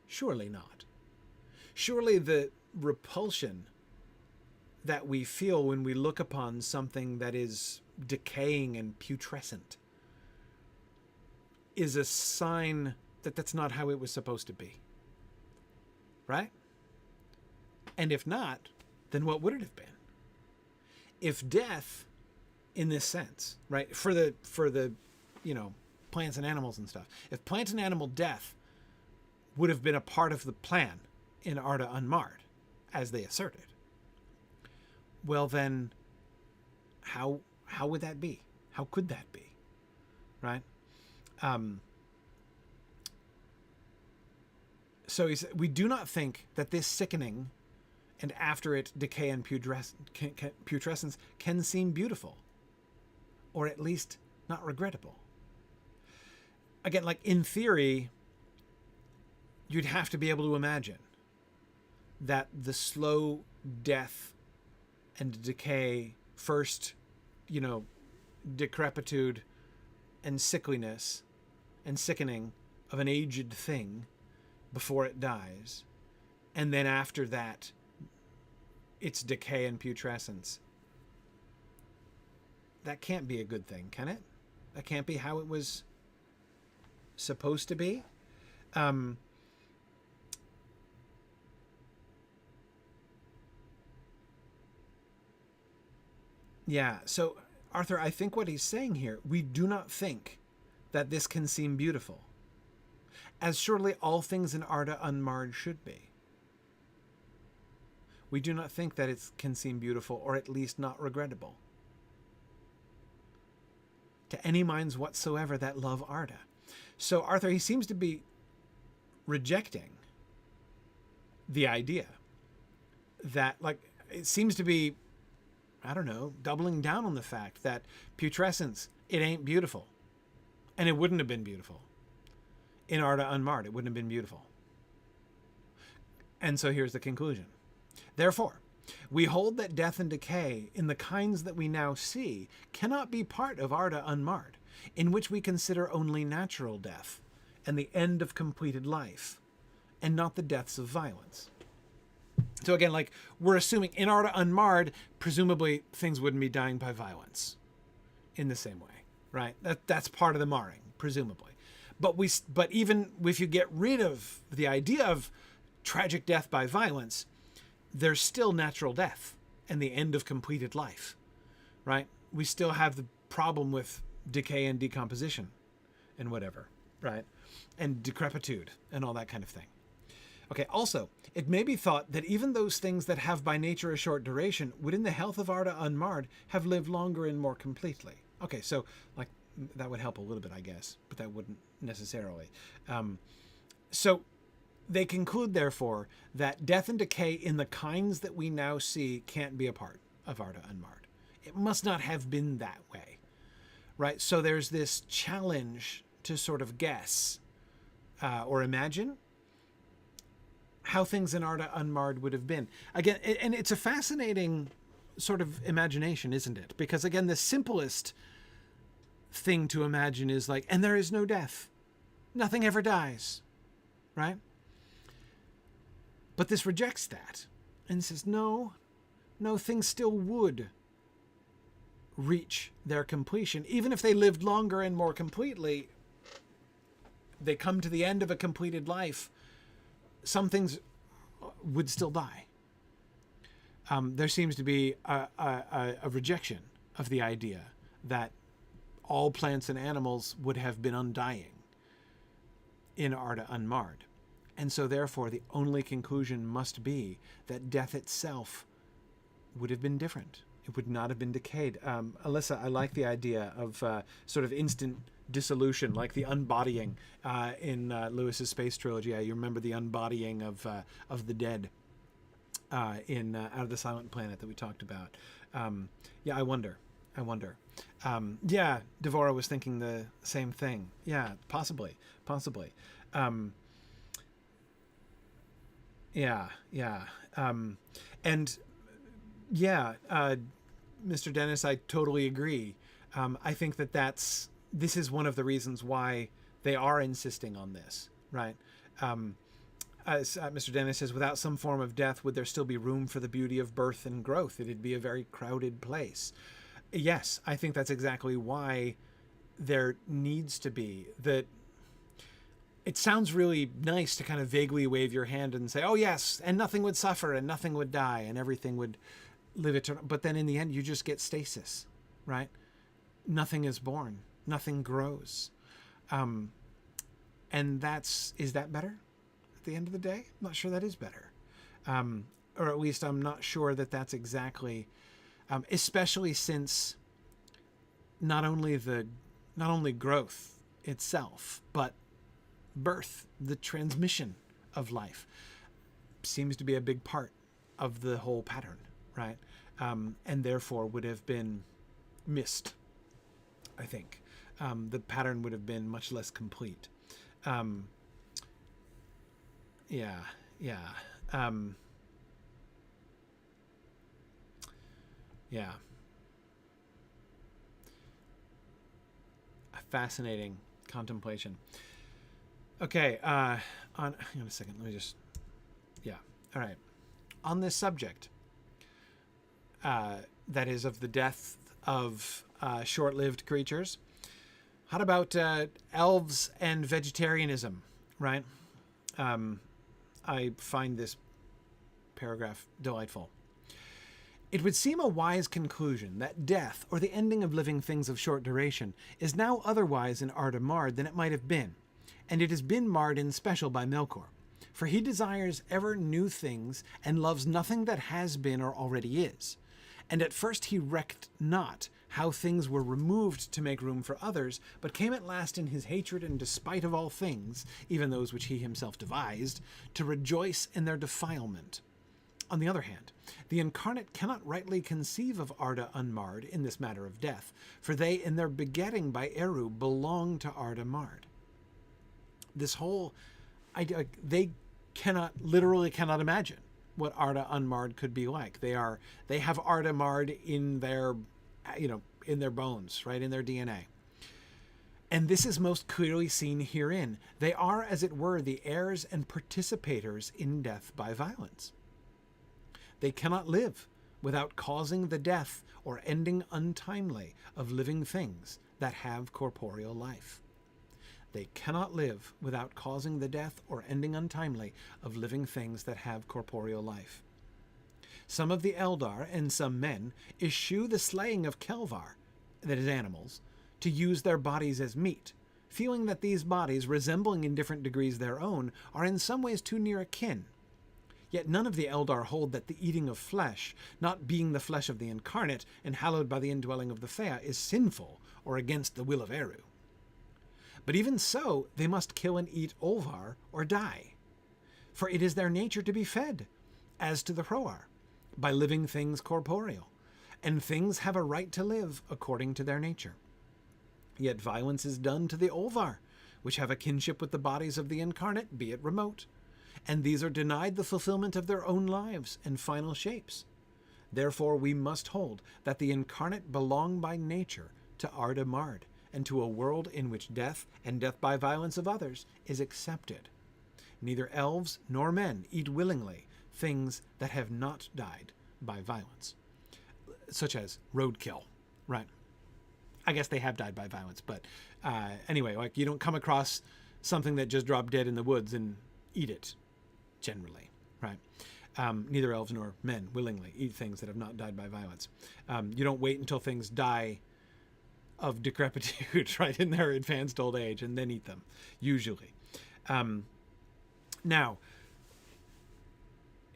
Surely not. Surely the repulsion that we feel when we look upon something that is decaying and putrescent is a sign that that's not how it was supposed to be. Right? And if not, then what would it have been? If death, in this sense, right, for the plants and animals and stuff, if plant and animal death would have been a part of the plan in Arda unmarred, as they asserted, well then, how would that be? How could that be? Right? So we do not think that this sickening and after it decay and putrescence can seem beautiful, or at least not regrettable. Again, like in theory, you'd have to be able to imagine that the slow death and decay, first, decrepitude and sickliness and sickening of an aged thing before it dies, and then after that, its decay and putrescence. That can't be a good thing, can it? That can't be how it was supposed to be. Yeah, so Arthur, I think what he's saying here, we do not think that this can seem beautiful, as surely all things in Arda unmarred should be. We do not think that it can seem beautiful, or at least not regrettable, to any minds whatsoever that love Arda. So Arthur, he seems to be rejecting the idea that, like, it seems to be, I don't know, doubling down on the fact that putrescence, it ain't beautiful. And it wouldn't have been beautiful. In Arda unmarred, it wouldn't have been beautiful. And so here's the conclusion. Therefore, we hold that death and decay in the kinds that we now see cannot be part of Arda unmarred, in which we consider only natural death and the end of completed life, and not the deaths of violence. So again, like, we're assuming in Arda unmarred, presumably things wouldn't be dying by violence in the same way, right? That's part of the marring, presumably. But even if you get rid of the idea of tragic death by violence, there's still natural death and the end of completed life, right? We still have the problem with decay and decomposition and whatever, right? And decrepitude and all that kind of thing. Okay, also, it may be thought that even those things that have by nature a short duration would in the health of Arda unmarred have lived longer and more completely. Okay, so like that would help a little bit, I guess, but that wouldn't necessarily. So they conclude, therefore, that death and decay in the kinds that we now see can't be a part of Arda unmarred. It must not have been that way, right? So there's this challenge to sort of guess or imagine how things in Arda unmarred would have been. Again, and it's a fascinating sort of imagination, isn't it? Because again, the simplest thing to imagine is like, and there is no death. Nothing ever dies, right? But this rejects that and says, no, things still would reach their completion. Even if they lived longer and more completely, they come to the end of a completed life, some things would still die. There seems to be a rejection of the idea that all plants and animals would have been undying in Arda unmarred. And so therefore the only conclusion must be that death itself would have been different. It would not have been decayed. Alyssa, I like the idea of sort of instant dissolution, like the unbodying in Lewis's space trilogy. You remember the unbodying of the dead in Out of the Silent Planet that we talked about. Yeah, I wonder. Yeah, Devora was thinking the same thing. Yeah, possibly. Yeah. And yeah, Mr. Dennis, I totally agree. I think this is one of the reasons why they are insisting on this, right? As Mr. Dennis says, without some form of death, would there still be room for the beauty of birth and growth? It'd be a very crowded place. Yes, I think that's exactly why there needs to be that. It sounds really nice to kind of vaguely wave your hand and say, oh yes, and nothing would suffer and nothing would die and everything would live eternal. But then in the end, you just get stasis, right? Nothing is born. Nothing grows. And is that better at the end of the day? I'm not sure that is better. Or at least I'm not sure that that's exactly, especially since not only growth itself, but birth, the transmission of life, seems to be a big part of the whole pattern, right? And therefore would have been missed, I think. The pattern would have been much less complete. Yeah. A fascinating contemplation. Okay, hang on a second. All right. On this subject, that is of the death of short-lived creatures, How about elves and vegetarianism, right? I find this paragraph delightful. It would seem a wise conclusion that death, or the ending of living things of short duration, is now otherwise in Arda marred than it might have been, and it has been marred in special by Melkor. For he desires ever new things, and loves nothing that has been or already is. And at first he recked not how things were removed to make room for others, but came at last in his hatred and despite of all things, even those which he himself devised, to rejoice in their defilement. On the other hand, the incarnate cannot rightly conceive of Arda unmarred in this matter of death, for they in their begetting by Eru belong to Arda marred. This whole idea, they literally cannot imagine what Arda unmarred could be like. They have Arda marred in their, in their bones, right, in their DNA. And this is most clearly seen herein. They are, as it were, the heirs and participators in death by violence. They cannot live without causing the death or ending untimely of living things that have corporeal life. They cannot live without causing the death or ending untimely of living things that have corporeal life. Some of the Eldar and some men eschew the slaying of Kelvar, that is animals, to use their bodies as meat, feeling that these bodies, resembling in different degrees their own, are in some ways too near akin. Yet none of the Eldar hold that the eating of flesh, not being the flesh of the incarnate and hallowed by the indwelling of the Fëa, is sinful or against the will of Eru. But even so, they must kill and eat Olvar or die, for it is their nature to be fed, as to the Hroar, by living things corporeal, and things have a right to live according to their nature. Yet violence is done to the Olvar, which have a kinship with the bodies of the incarnate, be it remote, and these are denied the fulfillment of their own lives and final shapes. Therefore we must hold that the incarnate belong by nature to Arda marred, and to a world in which death, and death by violence of others, is accepted. Neither elves nor men eat willingly things that have not died by violence, such as roadkill, right? I guess they have died by violence, but anyway, like you don't come across something that just dropped dead in the woods and eat it, generally, right? Neither elves nor men willingly eat things that have not died by violence. You don't wait until things die of decrepitude, right, in their advanced old age, and then eat them, usually. Now,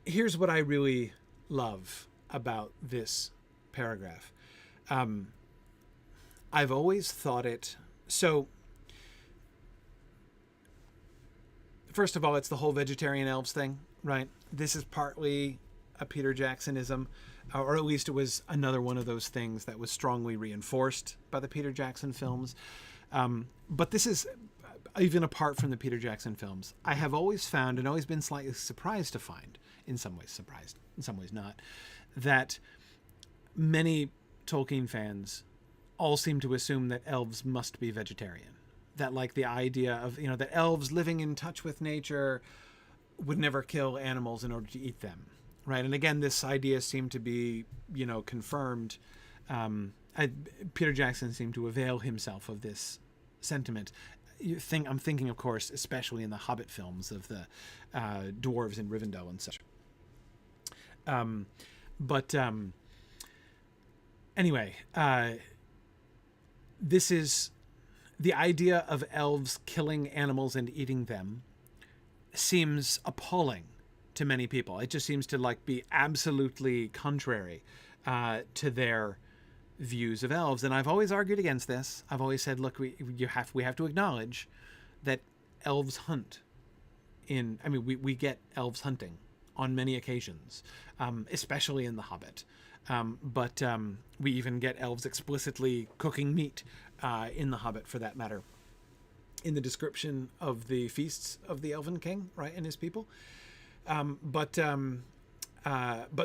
here's what I really love about this paragraph. I've always thought it, so, first of all, it's the whole vegetarian elves thing, right? This is partly a Peter Jacksonism, or at least it was another one of those things that was strongly reinforced by the Peter Jackson films. But this is, even apart from the Peter Jackson films, I have always found, and always been slightly surprised to find, in some ways surprised, in some ways not, that many Tolkien fans all seem to assume that elves must be vegetarian. That, like, the idea of, that elves living in touch with nature would never kill animals in order to eat them. Right, and again, this idea seemed to be, confirmed. Peter Jackson seemed to avail himself of this sentiment. I'm thinking, of course, especially in the Hobbit films of the dwarves in Rivendell and such. Anyway, this is the idea of elves killing animals and eating them seems appalling to many people. It just seems to be absolutely contrary to their views of elves. And I've always argued against this. I've always said, look, we have to acknowledge that elves hunt. We get elves hunting on many occasions, especially in The Hobbit. But we even get elves explicitly cooking meat in The Hobbit, for that matter, in the description of the feasts of the Elven King, right, and his people. But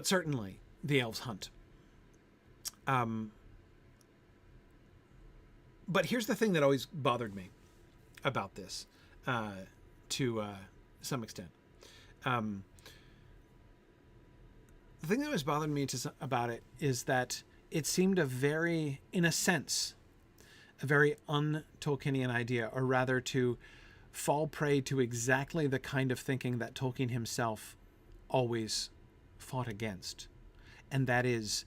certainly the elves hunt. But here's the thing that always bothered me about this, to some extent. The thing that always bothered me about it is that it seemed in a sense, a very un-Tolkienian idea, or rather to fall prey to exactly the kind of thinking that Tolkien himself always fought against. And that is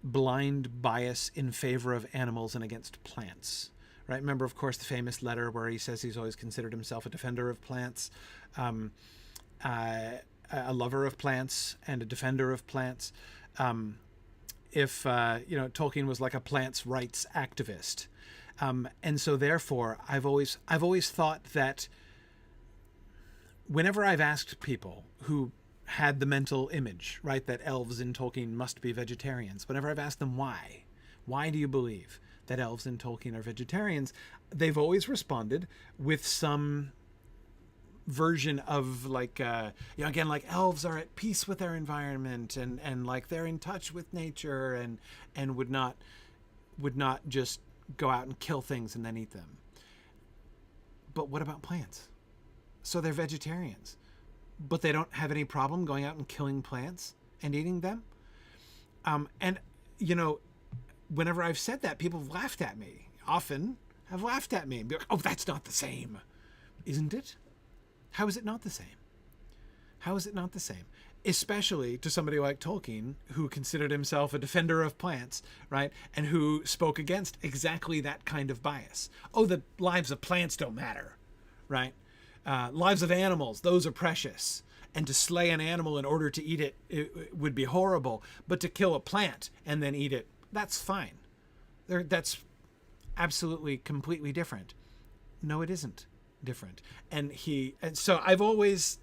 blind bias in favor of animals and against plants. Right? Remember, of course, the famous letter where he says he's always considered himself a defender of plants, a lover of plants, and a defender of plants. If Tolkien was like a plants' rights activist, and so therefore, I've always thought that whenever I've asked people who had the mental image, right, that elves in Tolkien must be vegetarians, whenever I've asked them why do you believe that elves in Tolkien are vegetarians, they've always responded with some version of like, again, like elves are at peace with their environment and like they're in touch with nature and would not just go out and kill things and then eat them. But what about plants? So they're vegetarians, but they don't have any problem going out and killing plants and eating them. Whenever I've said that, people have laughed at me. Often have laughed at me and be like, oh, that's not the same. Isn't it? How is it not the same? How is it not the same? Especially to somebody like Tolkien, who considered himself a defender of plants, right? And who spoke against exactly that kind of bias. Oh, the lives of plants don't matter, right? Lives of animals, those are precious. And to slay an animal in order to eat it would be horrible. But to kill a plant and then eat it, that's fine. That's absolutely completely different. No, it isn't different. And so I've always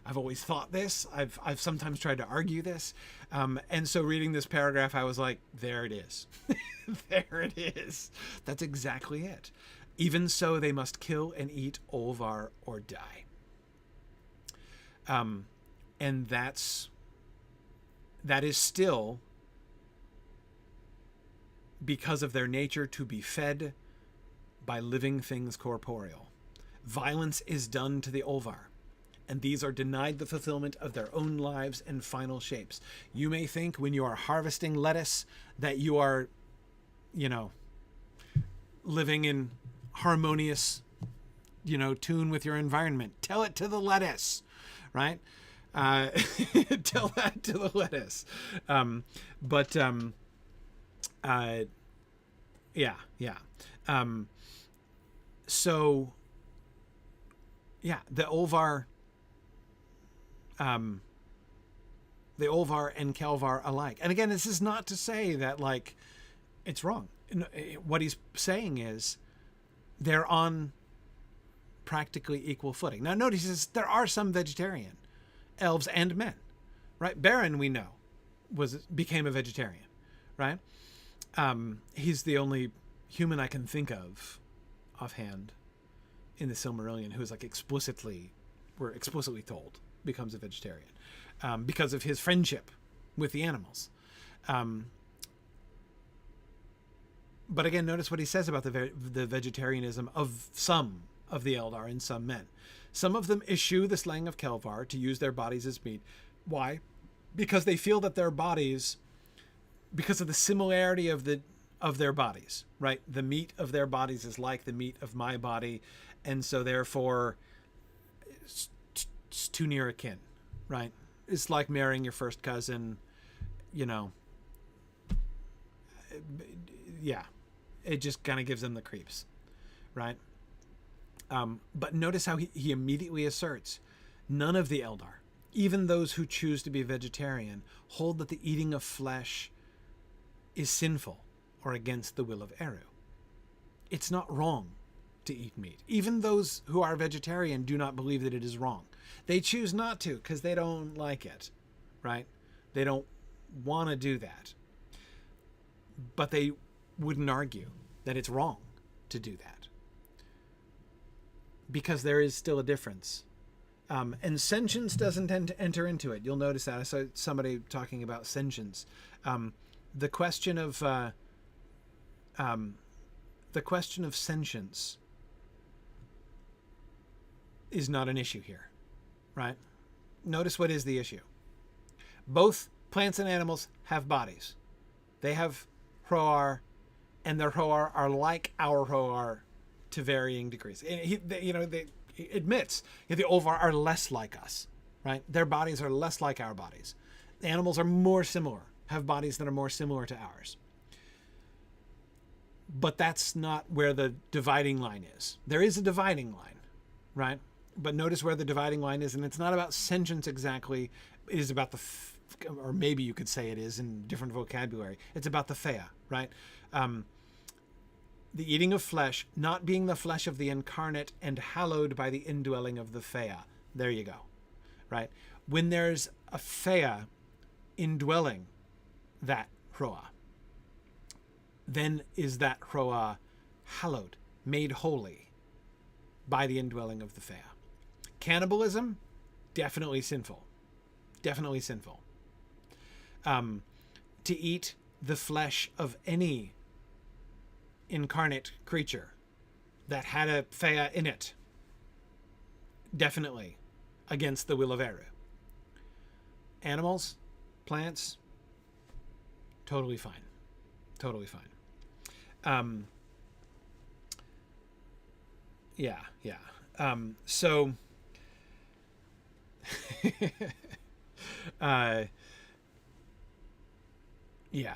thought this. I've sometimes tried to argue this. And so reading this paragraph, I was like, there it is. There it is. That's exactly it. Even so, they must kill and eat Olvar or die. And that is still because of their nature to be fed by living things corporeal. Violence is done to the Olvar, and these are denied the fulfillment of their own lives and final shapes. You may think when you are harvesting lettuce that you are, living in harmonious, tune with your environment. Tell it to the lettuce, right? Tell that to the lettuce. The Olvar and Kelvar alike. And again, this is not to say that like it's wrong. What he's saying is they're on practically equal footing. Now notice he says there are some vegetarian elves and men, right? Beren, we know, became a vegetarian, right? He's the only human I can think of offhand in the Silmarillion who is like explicitly told becomes a vegetarian because of his friendship with the animals. But again, notice what he says about the vegetarianism of some of the Eldar and some men. Some of them eschew the slaying of Kelvar to use their bodies as meat. Why? Because they feel that their bodies, because of the similarity of their bodies, right? The meat of their bodies is like the meat of my body, and so therefore it's too near a kin, right? It's like marrying your first cousin, it just kind of gives them the creeps, right? But notice how he immediately asserts none of the Eldar, even those who choose to be vegetarian, hold that the eating of flesh is sinful or against the will of Eru. It's not wrong to eat meat. Even those who are vegetarian do not believe that it is wrong. They choose not to because they don't like it, right? They don't want to do that. But they wouldn't argue that it's wrong to do that, because there is still a difference. And sentience doesn't enter into it. You'll notice that. I saw somebody talking about sentience. The question of sentience is not an issue here, right? Notice what is the issue. Both plants and animals have bodies. They have Hroar and their Hroar are like our Hroar to varying degrees. And he admits the Olvar are less like us, right? Their bodies are less like our bodies. The animals are more similar, have bodies that are more similar to ours. But that's not where the dividing line is. There is a dividing line, right? But notice where the dividing line is, and it's not about sentience exactly. It is about or maybe you could say it is in different vocabulary. It's about the Fëa, right? The eating of flesh, not being the flesh of the incarnate and hallowed by the indwelling of the Fëa. There you go, right? When there's a Fëa indwelling that Hroa, then is that Hroa hallowed, made holy by the indwelling of the Fëa. Cannibalism, definitely sinful. Definitely sinful. To eat the flesh of any incarnate creature that had a Fëa in it, definitely against the will of Eru. Animals, plants, totally fine. Totally fine. Yeah. So yeah.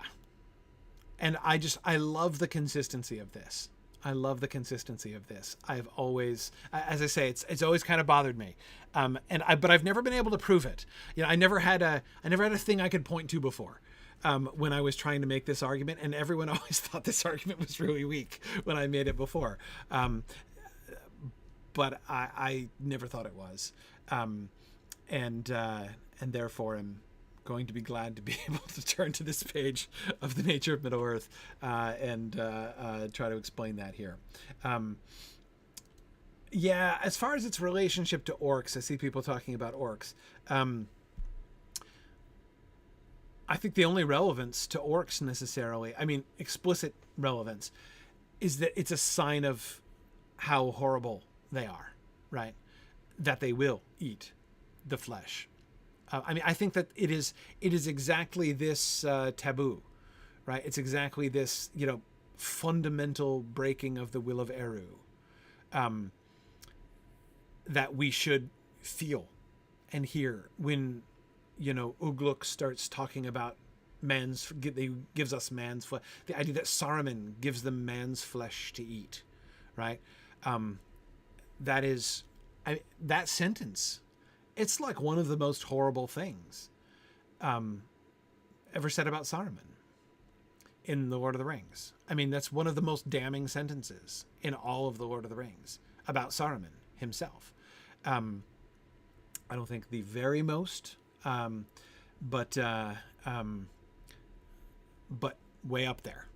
And I love the consistency of this. I've always, as I say, it's always kind of bothered me. But I've never been able to prove it. I never had a thing I could point to before. When I was trying to make this argument, and everyone always thought this argument was really weak when I made it before. But I never thought it was. And therefore I'm going to be glad to be able to turn to this page of the nature of Middle-earth and try to explain that here. Yeah, as far as its relationship to orcs, I see people talking about orcs. I think the only relevance to orcs necessarily, explicit relevance, is that it's a sign of how horrible they are, right? That they will eat the flesh. I think that it is exactly this taboo, right? It's exactly this, fundamental breaking of the will of Eru that we should feel and hear when, Ugluk starts talking about gives us man's flesh. The idea that Saruman gives them man's flesh to eat, right? That is, that sentence, it's like one of the most horrible things ever said about Saruman in The Lord of the Rings. That's one of the most damning sentences in all of The Lord of the Rings about Saruman himself. I don't think the very most, but way up there.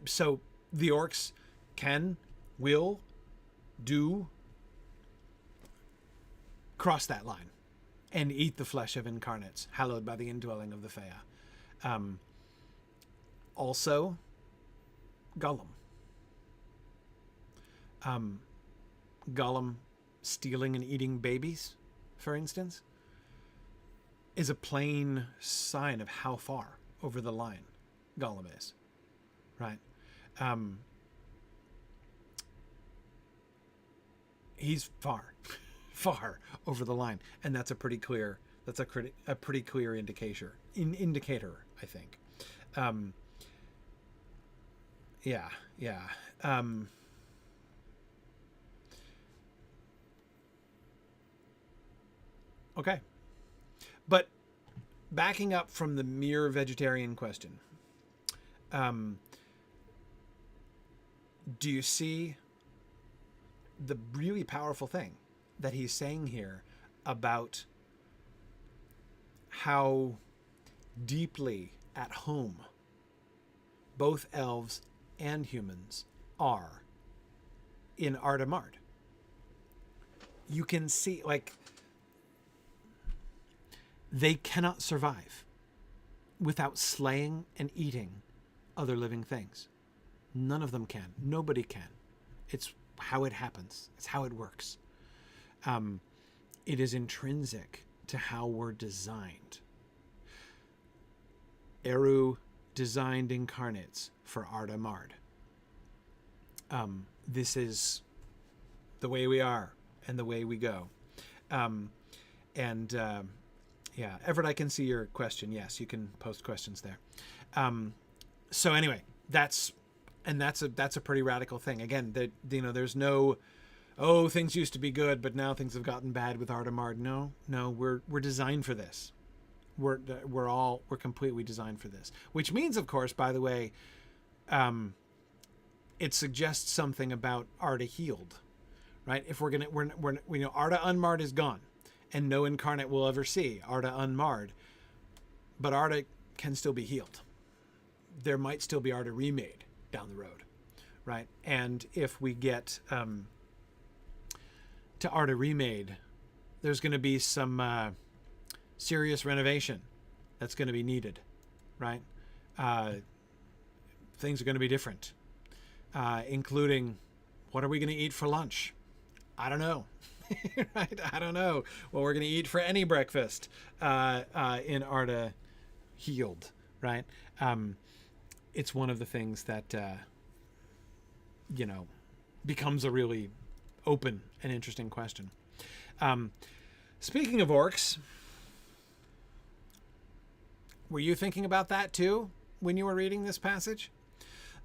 So the orcs will do cross that line and eat the flesh of incarnates, hallowed by the indwelling of the Fëa. Also, Gollum. Gollum stealing and eating babies, for instance, is a plain sign of how far over the line Gollum is, right? He's far over the line, and that's a pretty clear indicator, I think. Yeah. Okay. But backing up from the mere vegetarian question, do you see the really powerful thing that he's saying here about how deeply at home both elves and humans are in Atonement? You can see, they cannot survive without slaying and eating other living things. None of them can. Nobody can. It's how it happens. It's how it works. It is intrinsic to how we're designed. Eru designed incarnates for Arda Marred. This is the way we are and the way we go. Yeah, Everett, I can see your question. Yes, you can post questions there. So anyway, that's a pretty radical thing. Again, there's no, oh, things used to be good, but now things have gotten bad with Arda Marred. No, we're designed for this. We're completely designed for this. Which means, of course, by the way, it suggests something about Arda healed, right? If we know Arda unmarred is gone, and no incarnate will ever see Arda unmarred, but Arda can still be healed. There might still be Arda remade down the road, right? And if we get to Arda remade, there's going to be some serious renovation that's going to be needed, right? Things are going to be different, including what are we going to eat for lunch? I don't know. Right? I don't know what we're going to eat for any breakfast in Arda healed, right? It's one of the things that, becomes a really open and interesting question. Speaking of orcs, were you thinking about that too when you were reading this passage?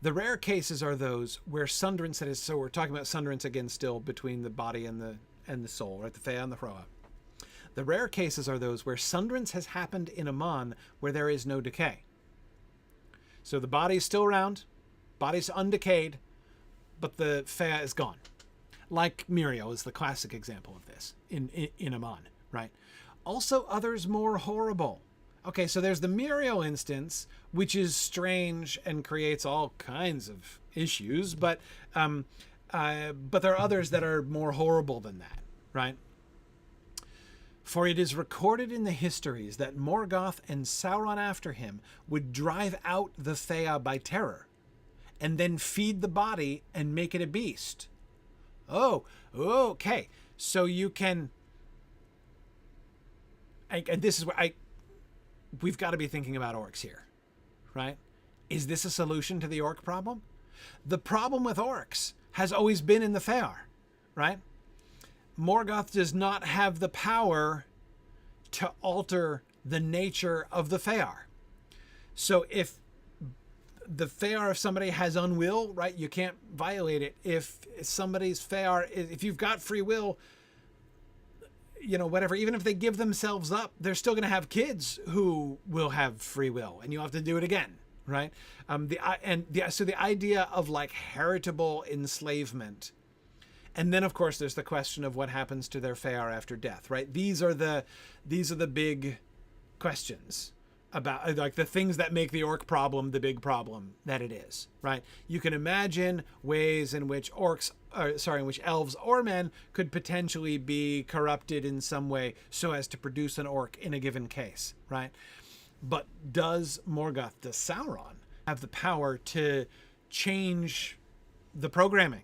The rare cases are those where sunderance, that is, so we're talking about sunderance again still between the body and the soul, right? The Fëa and the Hroa. The rare cases are those where sunderance has happened in a mon where there is no decay. So the body's still around, body's undecayed, but the Fëa is gone. Like Miriel is the classic example of this in a mon, right? Also others more horrible. Okay, so there's the Miriel instance, which is strange and creates all kinds of issues, but there are others that are more horrible than that, right? For it is recorded in the histories that Morgoth and Sauron after him would drive out the Fëa by terror, and then feed the body and make it a beast. Oh, okay. So you can, and this is where we've got to be thinking about orcs here, right? Is this a solution to the orc problem? The problem with orcs has always been in the Fëanor, right? Morgoth does not have the power to alter the nature of the Fëanor. So if the Fëanor of somebody has unwill, right, you can't violate it. If somebody's Fëanor, if you've got free will, whatever, even if they give themselves up, they're still going to have kids who will have free will, and you'll have to do it again, right? So the idea of like heritable enslavement, and then of course there's the question of what happens to their Fëanor after death, right? These are the big questions about like the things that make the orc problem the big problem that it is, right? You can imagine ways in which elves or men could potentially be corrupted in some way so as to produce an orc in a given case, right? But does Sauron have the power to change the programming,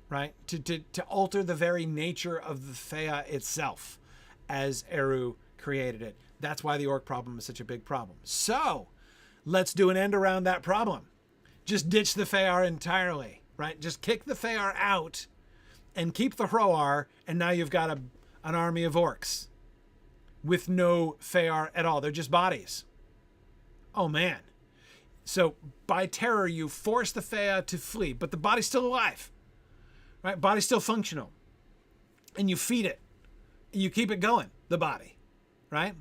right? To alter the very nature of the Fëa itself as Eru created it? That's why the orc problem is such a big problem. So let's do an end around that problem. Just ditch the Fëanor entirely, right? Just kick the Fëanor out and keep the Hroar, and now you've got an army of orcs with no Fëanor at all. They're just bodies. Oh man. So by terror, you force the Fëa to flee, but the body's still alive, right? Body's still functional. And you feed it. You keep it going, the body, right?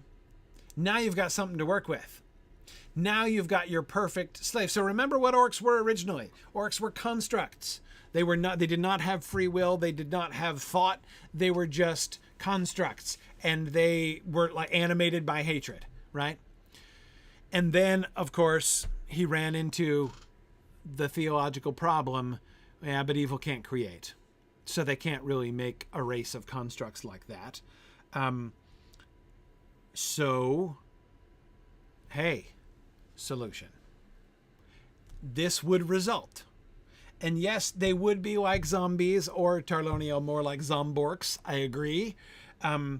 Now you've got something to work with. Now you've got your perfect slave. So remember what orcs were originally. Orcs were constructs. They did not have free will. They did not have thought. They were just constructs. And they were like animated by hatred, right? And then, of course, he ran into the theological problem. Yeah, but evil can't create. So they can't really make a race of constructs like that. So, hey, solution. This would result. And yes, they would be like zombies, or Tarloniel more like zomborks. I agree. The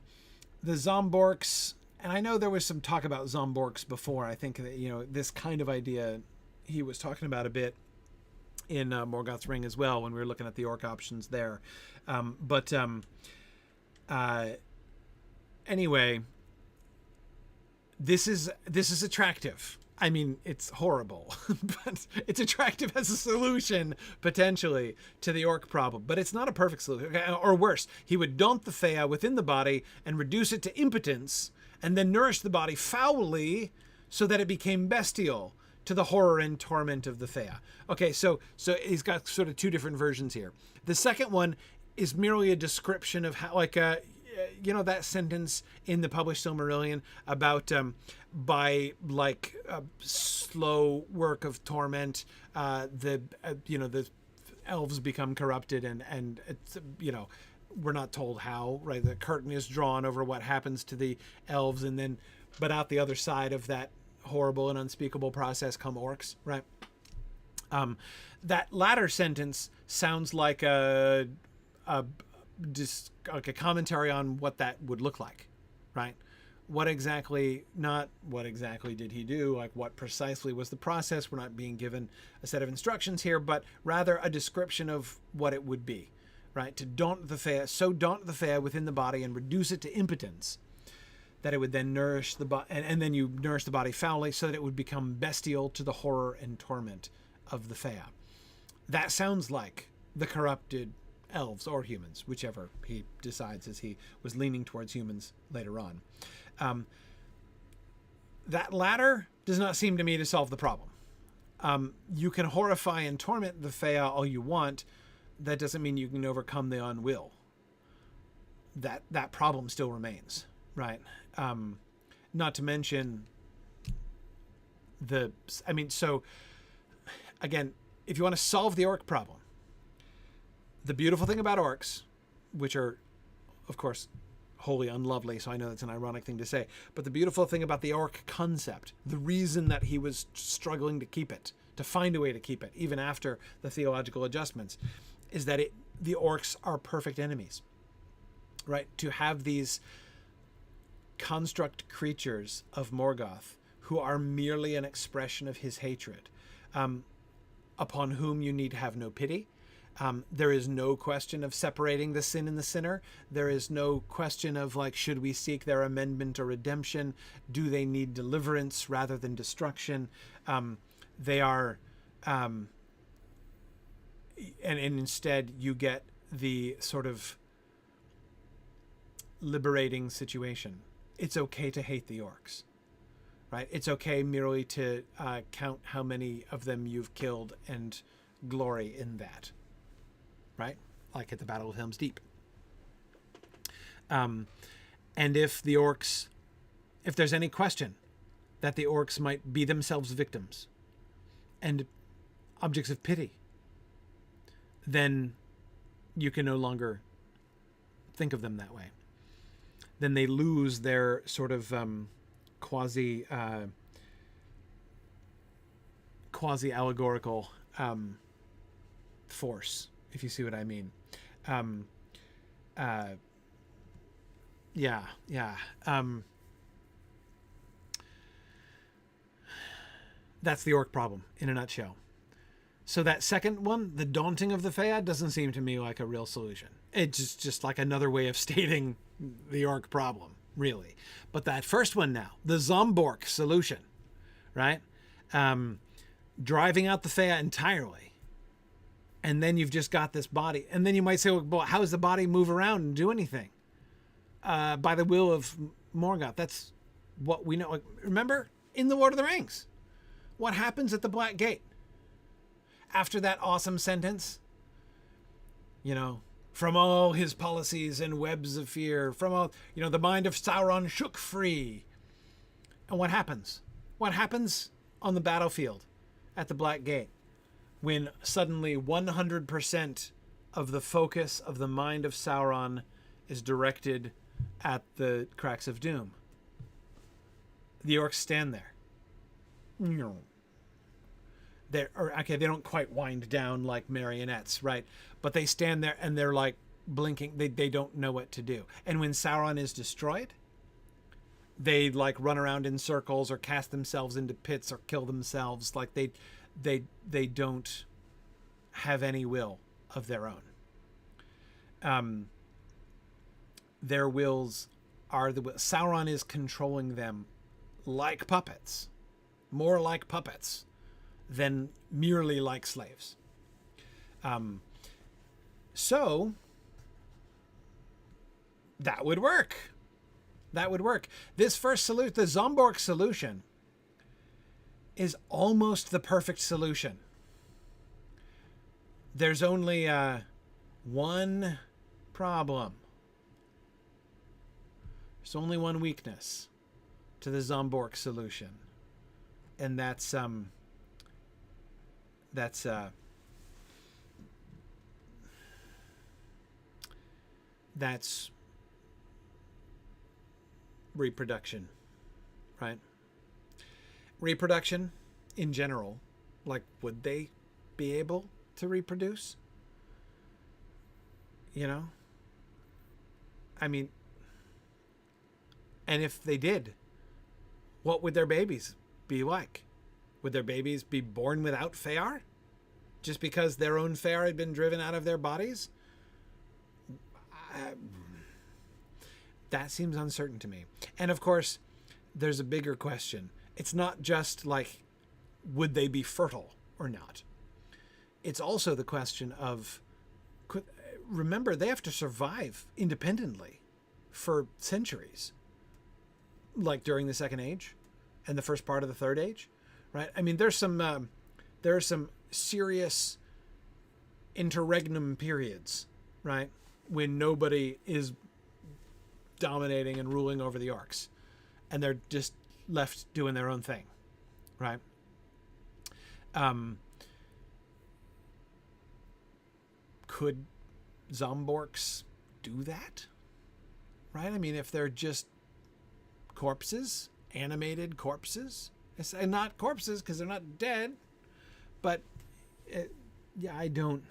zomborks, and I know there was some talk about zomborks before. I think that, this kind of idea he was talking about a bit in Morgoth's Ring as well when we were looking at the orc options there. Anyway, this is attractive. I mean, it's horrible, but it's attractive as a solution, potentially, to the orc problem. But it's not a perfect solution. Or worse, he would daunt the Fëa within the body and reduce it to impotence, and then nourish the body foully so that it became bestial to the horror and torment of the Fëa. Okay, so he's got sort of two different versions here. The second one is merely a description of how, like, that sentence in the published Silmarillion about by like a slow work of torment, the elves become corrupted, and it's, we're not told how, right? The curtain is drawn over what happens to the elves, and then, but out the other side of that horrible and unspeakable process come orcs, right? That latter sentence sounds like a commentary on what that would look like, right? Not what exactly did he do, like what precisely was the process. We're not being given a set of instructions here, but rather a description of what it would be, right? To daunt the Fëa within the body and reduce it to impotence, that it would then nourish the body, and then you nourish the body foully so that it would become bestial to the horror and torment of the Fëa. That sounds like the corrupted elves or humans, whichever he decides, as he was leaning towards humans later on. That latter does not seem to me to solve the problem. You can horrify and torment the Fëa all you want. That doesn't mean you can overcome the unwill. That problem still remains, right? Not to mention so again, if you want to solve the orc problem, the beautiful thing about orcs, which are, of course, wholly unlovely, so I know that's an ironic thing to say, but the beautiful thing about the orc concept, the reason that he was struggling to keep it, to find a way to keep it, even after the theological adjustments, is that the orcs are perfect enemies, right? To have these construct creatures of Morgoth who are merely an expression of his hatred, upon whom you need have no pity. There is no question of separating the sin and the sinner. There is no question of, like, should we seek their amendment or redemption? Do they need deliverance rather than destruction? They are, and instead you get the sort of liberating situation. It's okay to hate the orcs, right? It's okay merely to count how many of them you've killed and glory in that. Right? Like at the Battle of Helm's Deep. And if there's any question that the orcs might be themselves victims and objects of pity, then you can no longer think of them that way. Then they lose their sort of quasi allegorical force, if you see what I mean. That's the orc problem in a nutshell. So that second one, the daunting of the Fëa, doesn't seem to me like a real solution. It's just like another way of stating the orc problem, really. But that first one now, the Zombork solution, right? Driving out the Fëa entirely. And then you've just got this body. And then you might say, well, how does the body move around and do anything? By the will of Morgoth. That's what we know. Like, remember, in The Lord of the Rings, what happens at the Black Gate? After that awesome sentence, from all his policies and webs of fear, from all, the mind of Sauron shook free. And what happens? What happens on the battlefield at the Black Gate when suddenly 100% of the focus of the mind of Sauron is directed at the cracks of doom? The orcs stand there. No. They don't quite wind down like marionettes, right? But they stand there and they're like blinking. They don't know what to do. And when Sauron is destroyed, they like run around in circles or cast themselves into pits or kill themselves. Like they don't have any will of their own. Their wills are the will. Sauron is controlling them like puppets, more like puppets than merely like slaves. So that would work. That would work. This first solution, the Zomborg solution, is almost the perfect solution. There's only one problem. There's only one weakness to the Zomborg solution, and that's reproduction, right? Reproduction in general, like, would they be able to reproduce? You know? I mean, and if they did, what would their babies be like? Would their babies be born without Fëanor? Just because their own Fëanor had been driven out of their bodies? That seems uncertain to me. And of course, there's a bigger question. It's not just like, would they be fertile or not? It's also the question of, remember, they have to survive independently for centuries, like during the Second Age and the first part of the Third Age, right? I mean, there are some serious interregnum periods, right, when nobody is dominating and ruling over the Orcs, and they're just left doing their own thing, right? Could Zomborgs do that? Right? I mean, if they're just corpses, animated corpses, and not corpses because they're not dead, but yeah, I don't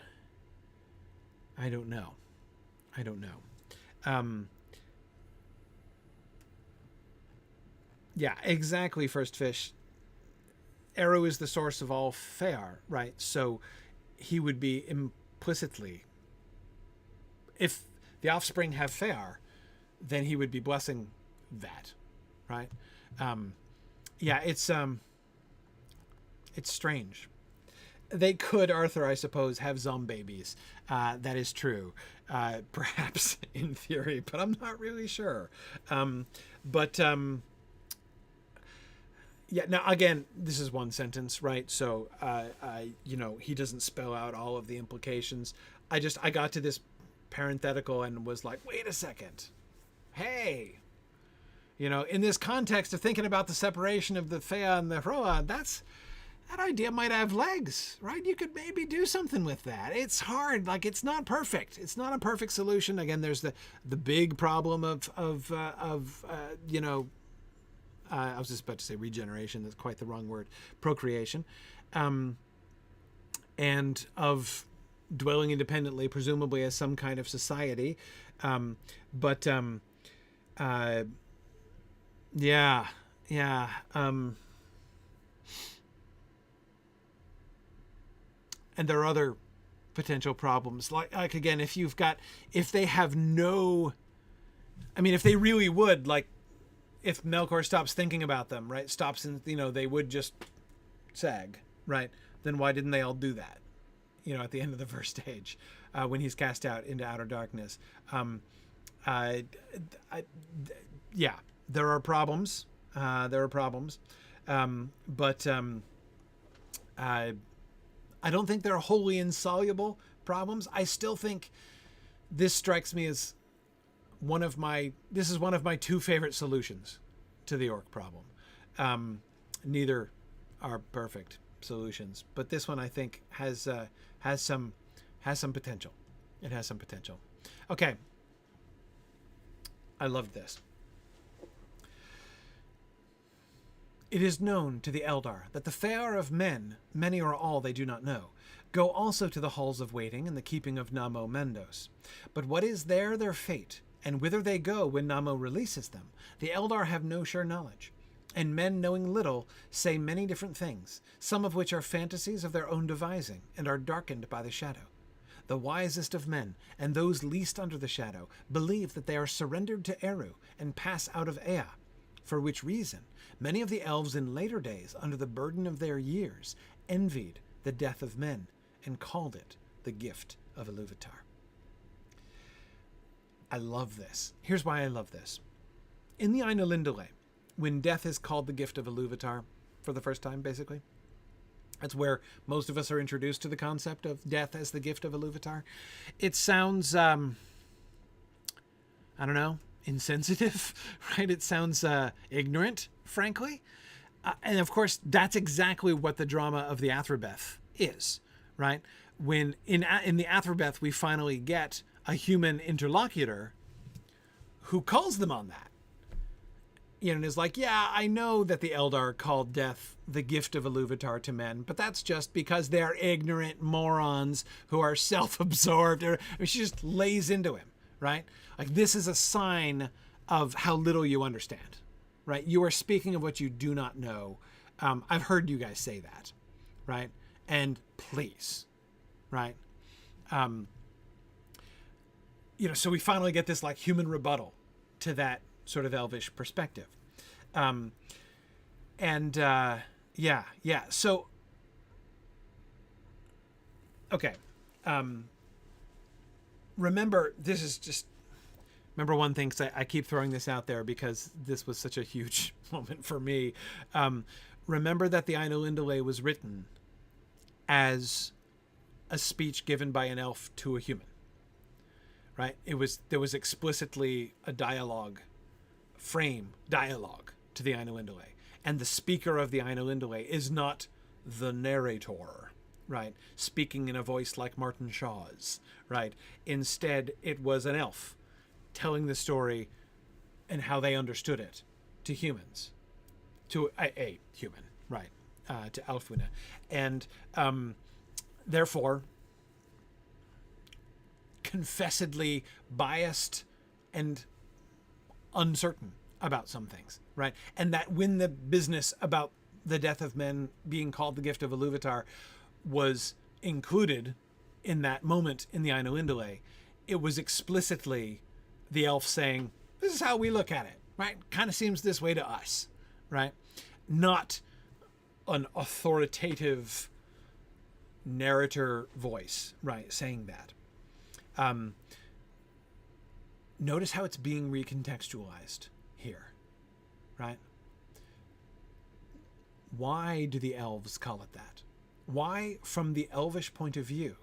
know. Yeah, exactly, First Fish. Eru is the source of all Fëanor, right? So he would be implicitly, if the offspring have Fëanor, then he would be blessing that, right? Yeah, it's strange. They could, Arthur, I suppose, have babies. That is true. Perhaps in theory, but I'm not really sure. Yeah, now, again, this is one sentence, right? So, he doesn't spell out all of the implications. I got to this parenthetical and was like, wait a second. Hey, in this context of thinking about the separation of the Fëa and the Hroa, that idea might have legs, right? You could maybe do something with that. It's hard. Like, it's not perfect. It's not a perfect solution. Again, there's the big problem of I was just about to say regeneration. That's quite the wrong word. Procreation. And of dwelling independently, presumably as some kind of society. And there are other potential problems. Like again, if they have no, I mean, if they really would, like, if Melkor stops thinking about them, right, stops and, they would just sag, right, then why didn't they all do that, at the end of the first age, when he's cast out into outer darkness? Yeah, there are problems. But I don't think they're wholly insoluble problems. I still think this strikes me as one of my two favorite solutions to the orc problem. Neither are perfect solutions, but this one I think has some potential. It has some potential. Okay. I loved this. It is known to the Eldar that the Fëanor of men, many or all they do not know, go also to the halls of waiting and the keeping of Namo Mandos. But what is their fate, and whither they go when Namo releases them, the Eldar have no sure knowledge. And men, knowing little, say many different things, some of which are fantasies of their own devising, and are darkened by the shadow. The wisest of men, and those least under the shadow, believe that they are surrendered to Eru, and pass out of Ea, for which reason many of the elves in later days, under the burden of their years, envied the death of men, and called it the gift of Iluvatar. I love this. Here's why I love this. In the Ainulindale, when death is called the gift of Iluvatar for the first time, basically, that's where most of us are introduced to the concept of death as the gift of Iluvatar. It sounds, I don't know, insensitive, right? It sounds ignorant, frankly. And of course, that's exactly what the drama of the Athrobeth is, right? When in the Athrobeth, we finally get a human interlocutor who calls them on that. And is like, yeah, I know that the Eldar called death the gift of Iluvatar to men, but that's just because they're ignorant morons who are self-absorbed. She just lays into him, right? Like, this is a sign of how little you understand, right? You are speaking of what you do not know. I've heard you guys say that, right? And please, right? So we finally get this like human rebuttal to that sort of elvish perspective. So, okay. Remember one thing, because I keep throwing this out there because this was such a huge moment for me. Remember that the Ainulindale was written as a speech given by an elf to a human, right? There was explicitly a dialogue to the Ainulindale. And the speaker of the Ainulindale is not the narrator, right? Speaking in a voice like Martin Shaw's, right? Instead, it was an elf telling the story and how they understood it to humans, to a human, right? To Alfwine. And therefore, confessedly biased and uncertain about some things, right? And that when the business about the death of men being called the gift of Iluvatar was included in that moment in the Ainulindale, it was explicitly the elf saying, this is how we look at it, right? Kind of seems this way to us, right? Not an authoritative narrator voice, right, saying that. Notice how it's being recontextualized here, right? Why do the elves call it that? Why, from the elvish point of view,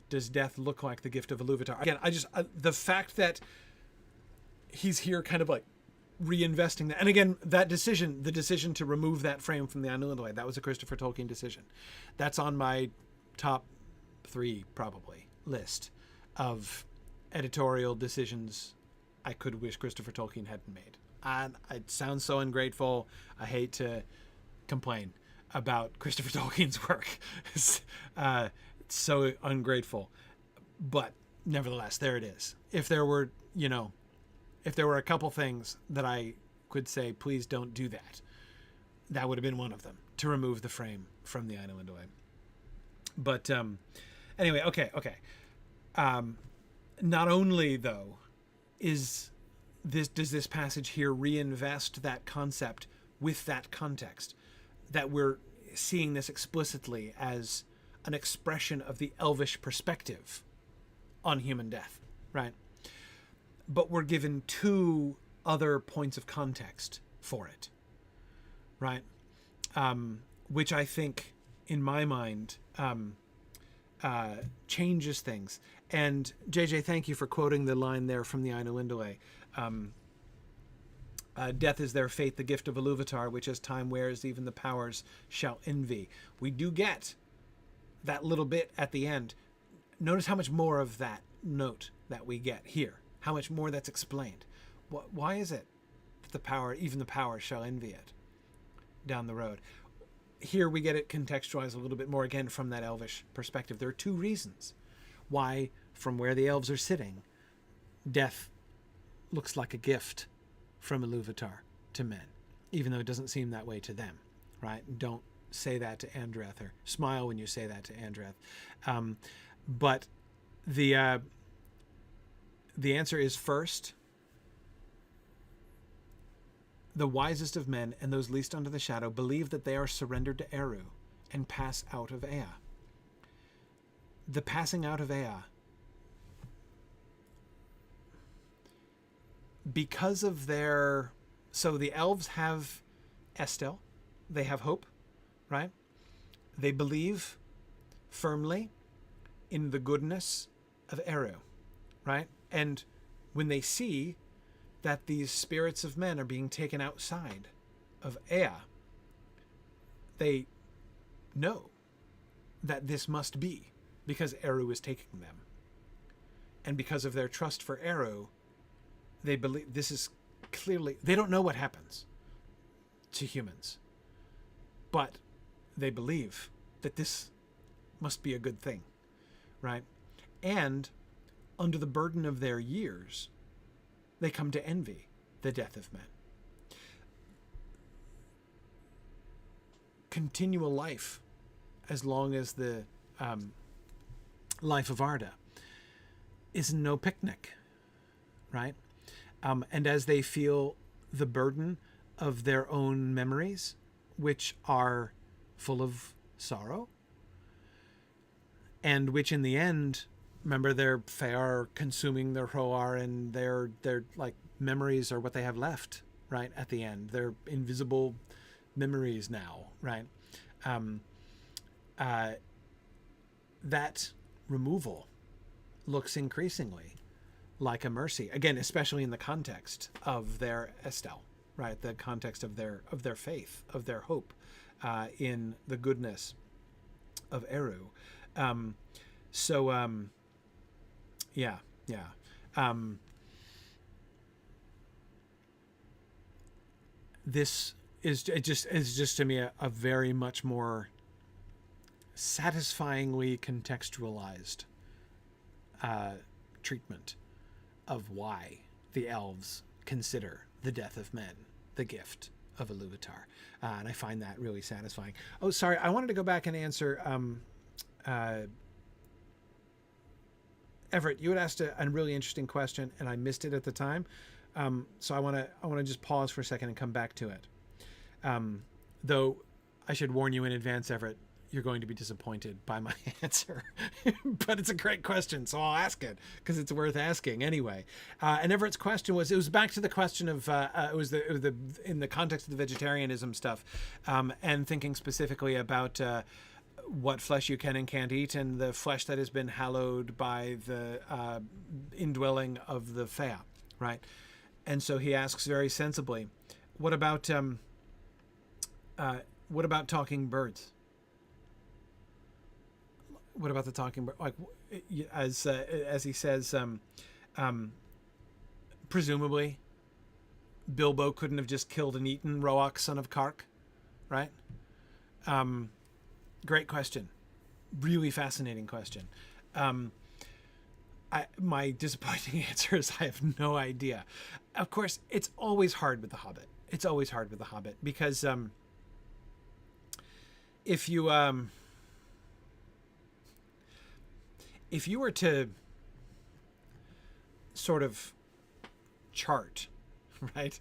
does death look like the gift of Iluvatar? Again, the fact that he's here kind of like reinvesting that. And again, the decision to remove that frame from the Ainulindale, that was a Christopher Tolkien decision. That's on my top 3, probably, list of editorial decisions I could wish Christopher Tolkien hadn't made. And it sounds so ungrateful. I hate to complain about Christopher Tolkien's work. It's so ungrateful. But nevertheless, there it is. If there were a couple things that I could say, please don't do that, that would have been one of them, to remove the frame from the Ainulindale. But anyway, okay. Not only, though, does this passage here reinvest that concept with that context, that we're seeing this explicitly as an expression of the elvish perspective on human death, right? But we're given 2 other points of context for it, right? Which I think, in my mind, changes things. And JJ, thank you for quoting the line there from the Ainulindale. Death is their fate, the gift of Iluvatar, which as time wears, even the powers shall envy. We do get that little bit at the end. Notice how much more of that note that we get here. How much more that's explained. Why is it that even the power shall envy it down the road? Here we get it contextualized a little bit more, again, from that elvish perspective. There are 2 reasons why, from where the elves are sitting, death looks like a gift from Iluvatar to men. even though it doesn't seem that way to them, right? Don't say that to Andreth, or smile when you say that to Andreth. But the answer is, first, the wisest of men and those least under the shadow believe that they are surrendered to Eru and pass out of Ea. The passing out of Ea, because of their... So the elves have Estel. They have hope, right? They believe firmly in the goodness of Eru, right? And when they see that these spirits of men are being taken outside of Ea, they know that this must be because Eru is taking them. And because of their trust for Eru, they believe this is clearly... They don't know what happens to humans, but they believe that this must be a good thing, right? And under the burden of their years, they come to envy the death of men. Continual life, as long as the life of Arda, is no picnic, right? And as they feel the burden of their own memories, which are full of sorrow, and which in the end, remember, their Fëanor consuming their Hroar, and their like memories are what they have left, right? At the end, they're invisible memories now, right? That removal looks increasingly like a mercy, again, especially in the context of their Estel, right? The context of their faith, of their hope in the goodness of Eru. This is just to me a very much more satisfyingly contextualized treatment of why the elves consider the death of men the gift of Iluvatar. And I find that really satisfying. Oh, sorry, I wanted to go back and answer... Everett, you had asked a really interesting question, and I missed it at the time. So I want to just pause for a second and come back to it. Though I should warn you in advance, Everett, you're going to be disappointed by my answer. But it's a great question, so I'll ask it because it's worth asking anyway. And Everett's question was back to the question of it was in the context of the vegetarianism stuff, and thinking specifically about what flesh you can and can't eat, and the flesh that has been hallowed by the indwelling of the Fëa, right? And so he asks very sensibly, what about talking birds? What about the talking bird? Like, as he says, presumably Bilbo couldn't have just killed and eaten Roach, son of Kark, right? Great question. Really fascinating question. My disappointing answer is I have no idea. Of course, it's always hard with The Hobbit. It's always hard with The Hobbit because if you were to sort of chart, right,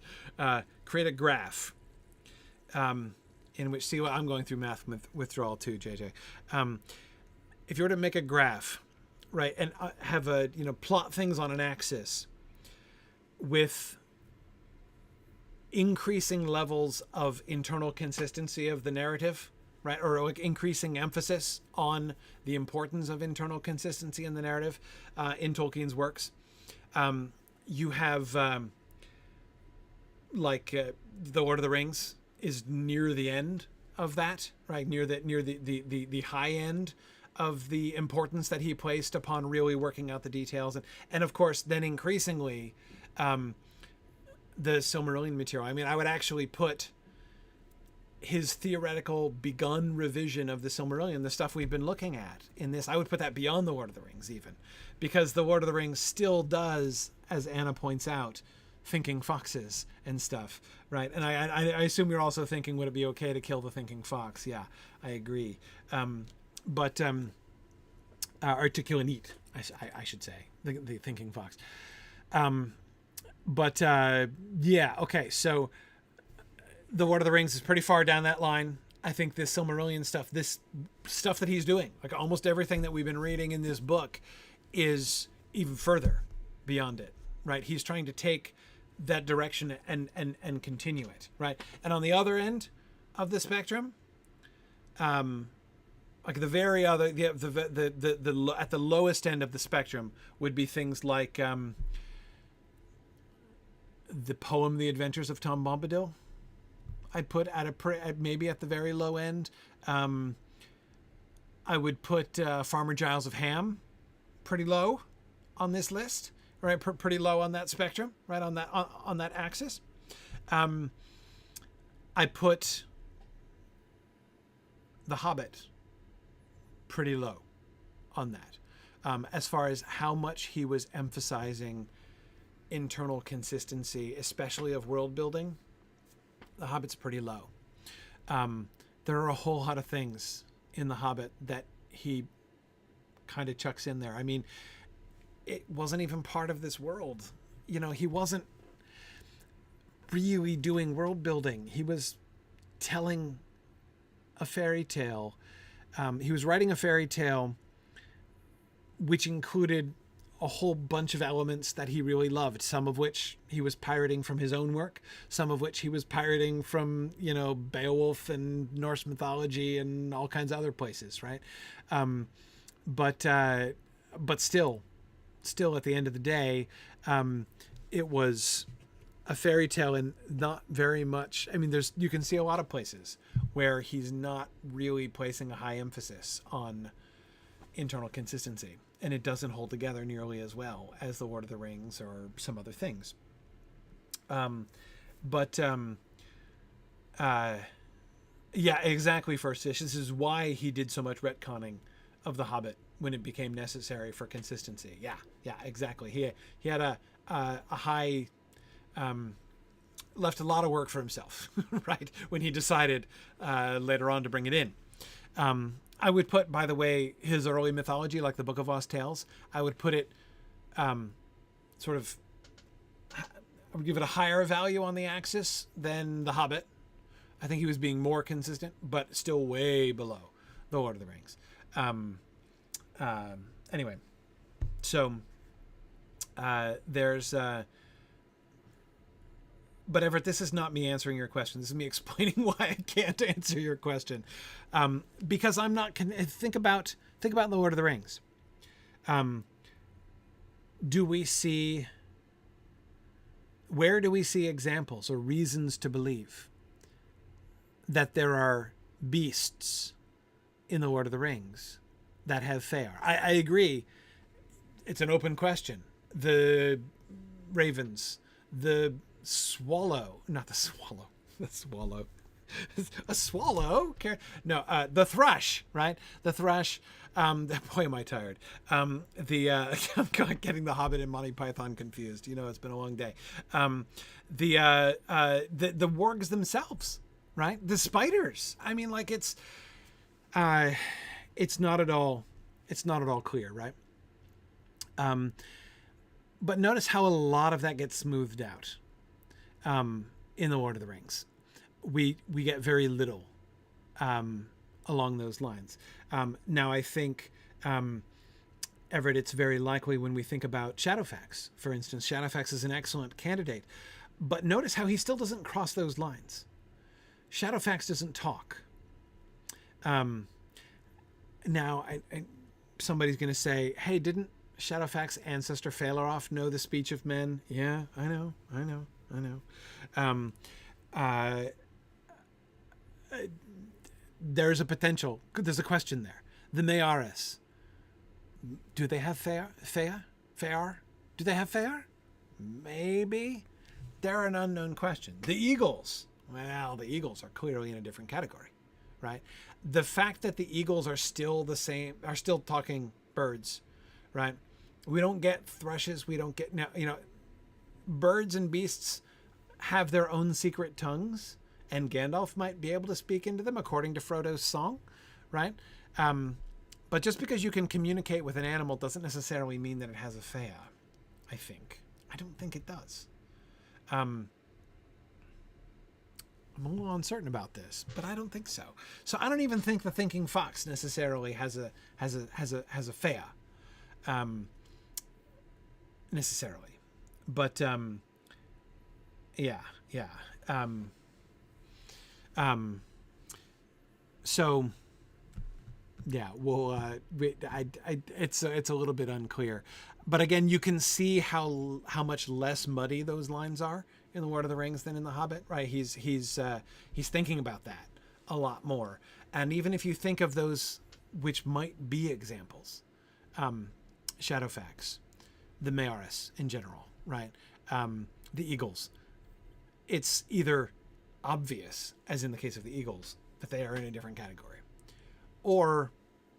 create a graph in which, see, what I'm going through math withdrawal too, JJ. If you were to make a graph, right, and have plot things on an axis with increasing levels of internal consistency of the narrative, right, or like increasing emphasis on the importance of internal consistency in the narrative in Tolkien's works, you have The Lord of the Rings is near the end of that, right? Near the high end of the importance that he placed upon really working out the details, and of course then increasingly the Silmarillion material. I mean, I would actually put his theoretical begun revision of the Silmarillion, the stuff we've been looking at in this, I would put that beyond The Lord of the Rings even, because The Lord of the Rings still does, as Anna points out, thinking foxes and stuff, right? And I assume you're also thinking, would it be okay to kill the thinking fox? Yeah, I agree. Or to kill and eat, I should say, the thinking fox. Yeah, okay, so the Lord of the Rings is pretty far down that line. I think this Silmarillion stuff, this stuff that he's doing, like almost everything that we've been reading in this book, is even further beyond it, right? He's trying to take that direction and continue it, right? And on the other end of the spectrum, like the very other, the at the lowest end of the spectrum would be things like the poem "The Adventures of Tom Bombadil." I'd put maybe at the very low end. I would put Farmer Giles of Ham pretty low on this list, right? Pretty low on that spectrum, right on that axis. I put The Hobbit pretty low on that, as far as how much he was emphasizing internal consistency, especially of world building. The Hobbit's pretty low. There are a whole lot of things in The Hobbit that he kind of chucks in there. I mean, it wasn't even part of this world. You know, he wasn't really doing world building. He was telling a fairy tale. He was writing a fairy tale which included a whole bunch of elements that he really loved, some of which he was pirating from his own work, some of which he was pirating from, you know, Beowulf and Norse mythology and all kinds of other places, right? But still at the end of the day, it was a fairy tale and not very much. I mean, you can see a lot of places where he's not really placing a high emphasis on internal consistency, and it doesn't hold together nearly as well as the Lord of the Rings or some other things. Yeah, exactly, First Fish. This is why he did so much retconning of The Hobbit when it became necessary for consistency. Yeah, exactly. He had a high, left a lot of work for himself, right? When he decided later on to bring it in. I would put, by the way, his early mythology, like the Book of Lost Tales, I would put it I would give it a higher value on the axis than The Hobbit. I think he was being more consistent, but still way below the Lord of the Rings. Anyway, so there's... But Everett, this is not me answering your question. This is me explaining why I can't answer your question, because I'm not. Think about the Lord of the Rings. Where do we see examples or reasons to believe that there are beasts in the Lord of the Rings that have Fëanor? I agree. It's an open question. The ravens, the swallow, not the swallow, the swallow, a swallow. No, the thrush, right? The thrush. Boy, am I tired. I'm getting the Hobbit and Monty Python confused. You know, it's been a long day. The wargs themselves, right? The spiders. I mean, like it's not at all clear, right? But notice how a lot of that gets smoothed out. In the Lord of the Rings, we get very little along those lines. Now, I think, Everett, it's very likely when we think about Shadowfax, for instance. Shadowfax is an excellent candidate, but notice how he still doesn't cross those lines. Shadowfax doesn't talk. Now, somebody's going to say, hey, didn't Shadowfax's ancestor Fëanor know the speech of men? Yeah, I know. There's a potential. There's a question there. The Maoris. Do they have Fëanor? Do they have Fëanor? Maybe. They're an unknown question. The Eagles. Well, the Eagles are clearly in a different category, right? The fact that the Eagles are still the same, are still talking birds, right? We don't get thrushes. We don't get, now, you know, birds and beasts have their own secret tongues, and Gandalf might be able to speak into them according to Frodo's song, right? But just because you can communicate with an animal doesn't necessarily mean that it has a Fëa, I think. I don't think it does. I'm a little uncertain about this, but I don't think so. So I don't even think the thinking fox necessarily has a Fëa, necessarily. But yeah. So yeah, well, it's a little bit unclear, but again, you can see how much less muddy those lines are in the Lord of the Rings than in the Hobbit, right? He's thinking about that a lot more, and even if you think of those which might be examples, Shadowfax, the Maoris in general, right? The Eagles. It's either obvious, as in the case of the Eagles, that they are in a different category, or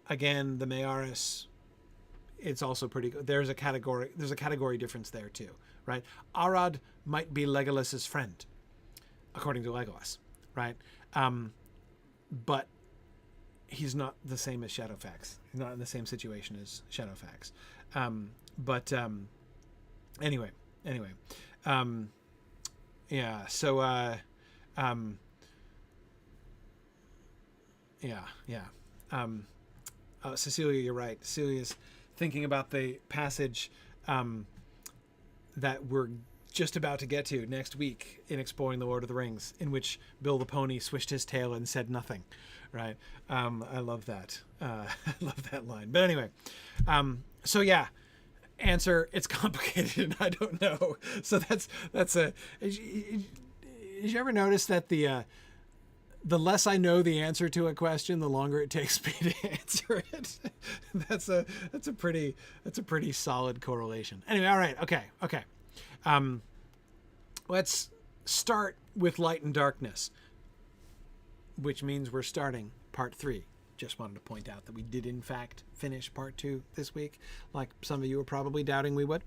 again, the Maoris, it's also pretty good. There's a category difference there too, right? Arad might be Legolas's friend, according to Legolas, right? But he's not the same as Shadowfax. He's not in the same situation as Shadowfax. Anyway. Yeah. So, Cecilia, you're right. Cecilia's thinking about the passage that we're just about to get to next week in Exploring the Lord of the Rings, in which Bill the Pony swished his tail and said nothing, right? I love that. I love that line. But anyway, so yeah, answer, it's complicated and I don't know. So that's did you ever notice that the less I know the answer to a question, the longer it takes me to answer it? That's a pretty solid correlation. Anyway, all right, okay. Let's start with light and darkness, which means we're starting part 3. Just wanted to point out that we did in fact finish part 2 this week, like some of you were probably doubting we would.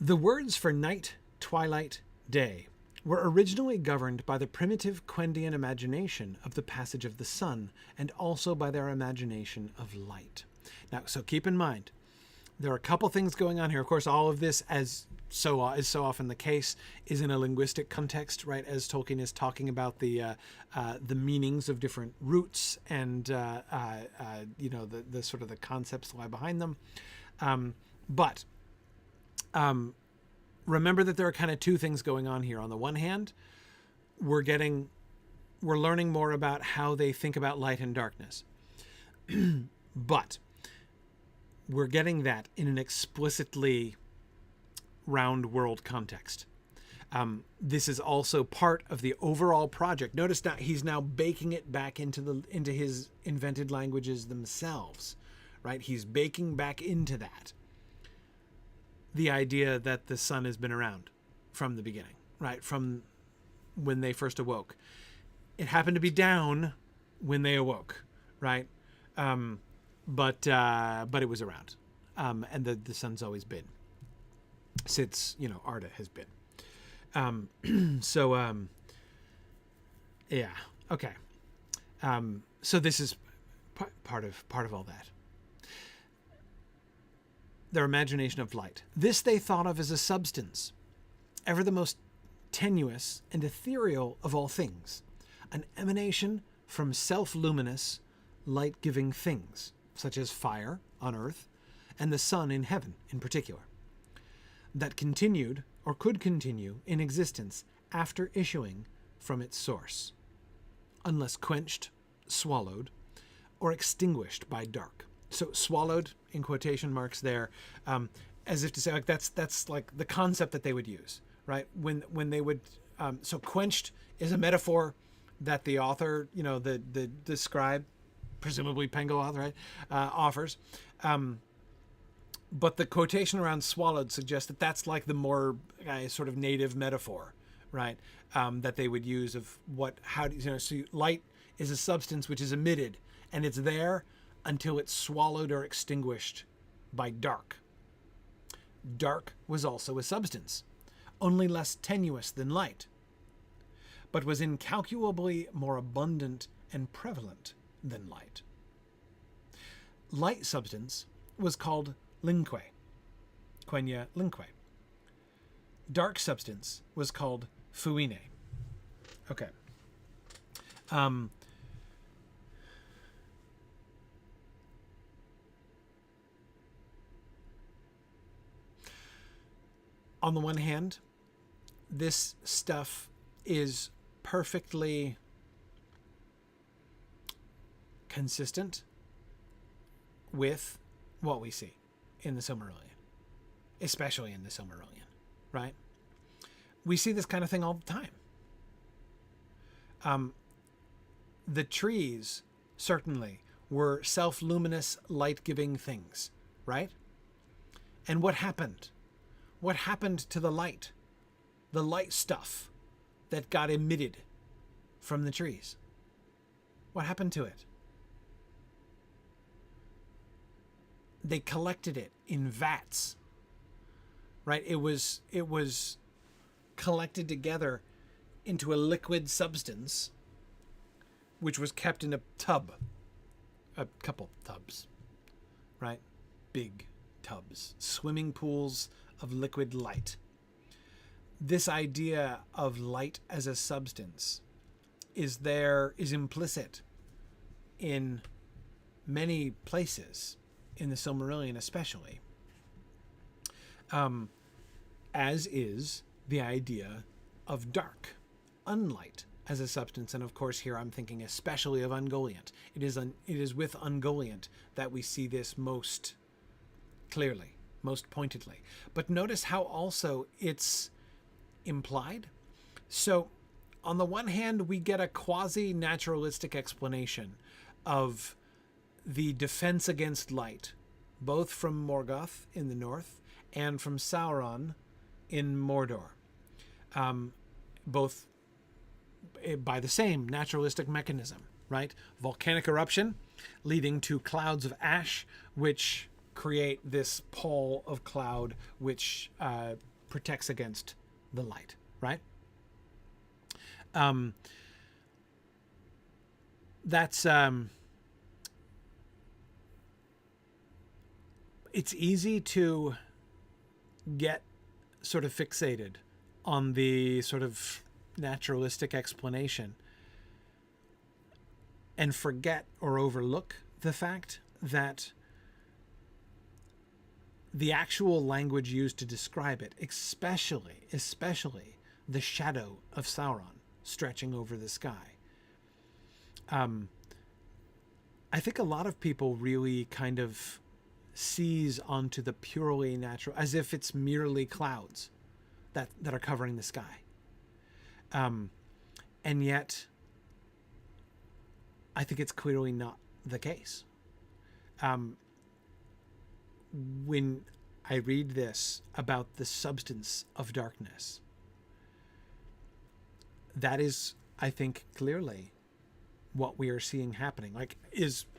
The words for night, twilight, day were originally governed by the primitive Quendian imagination of the passage of the sun, and also by their imagination of light. Now, so keep in mind, there are a couple things going on here. Of course, all of this, as is so often the case, is in a linguistic context, right? As Tolkien is talking about the meanings of different roots and the sort of the concepts that lie behind them. But remember that there are kind of two things going on here. On the one hand, we're learning more about how they think about light and darkness. But we're getting that in an explicitly round world context. This is also part of the overall project. Notice that he's now baking it back into his invented languages themselves, right? He's baking back into that the idea that the sun has been around from the beginning, right? From when they first awoke. It happened to be down when they awoke, right? But it was around. And the sun's always been, since, Arda has been. Yeah, okay. So this is part of all that. Their imagination of light. This they thought of as a substance, ever the most tenuous and ethereal of all things, an emanation from self-luminous, light-giving things, such as fire on earth and the sun in heaven in particular, that continued or could continue in existence after issuing from its source, unless quenched, swallowed, or extinguished by dark. So swallowed in quotation marks there, as if to say, like, that's like the concept that they would use, right? When they would, so quenched is a metaphor that the author, the scribe, presumably Pengaloth, right, offers. But the quotation around swallowed suggests that that's like the more sort of native metaphor, right? That they would use of so light is a substance which is emitted, and it's there until it's swallowed or extinguished by dark. Dark was also a substance. only less tenuous than light, but was incalculably more abundant and prevalent than light. Light substance was called linque, quenya linque. Dark substance was called fuine. Okay. On the one hand, this stuff is perfectly consistent with what we see in the Silmarillion, especially in the Silmarillion, right? We see this kind of thing all the time. The trees certainly were self-luminous, light-giving things, right? And what happened? What happened to the light stuff that got emitted from the trees? What happened to it? They collected it in vats, right? It was collected together into a liquid substance, which was kept in a tub, a couple tubs, right? Big tubs, swimming pools of liquid light. This idea of light as a substance is implicit in many places in the Silmarillion, especially, as is the idea of dark, unlight as a substance. And of course, here I'm thinking especially of Ungoliant. It is with Ungoliant that we see this most clearly, most pointedly. But notice how also it's implied. So on the one hand, we get a quasi-naturalistic explanation of the defense against light, both from Morgoth in the north and from Sauron in Mordor, both by the same naturalistic mechanism, right? Volcanic eruption leading to clouds of ash, which create this pall of cloud which protects against the light, right? That's it's easy to get sort of fixated on the sort of naturalistic explanation and forget or overlook the fact that the actual language used to describe it, especially the shadow of Sauron stretching over the sky. I think a lot of people really kind of seize onto the purely natural, as if it's merely clouds that are covering the sky. And yet, I think it's clearly not the case. When I read this about the substance of darkness, that is, I think, clearly what we are seeing happening. Like,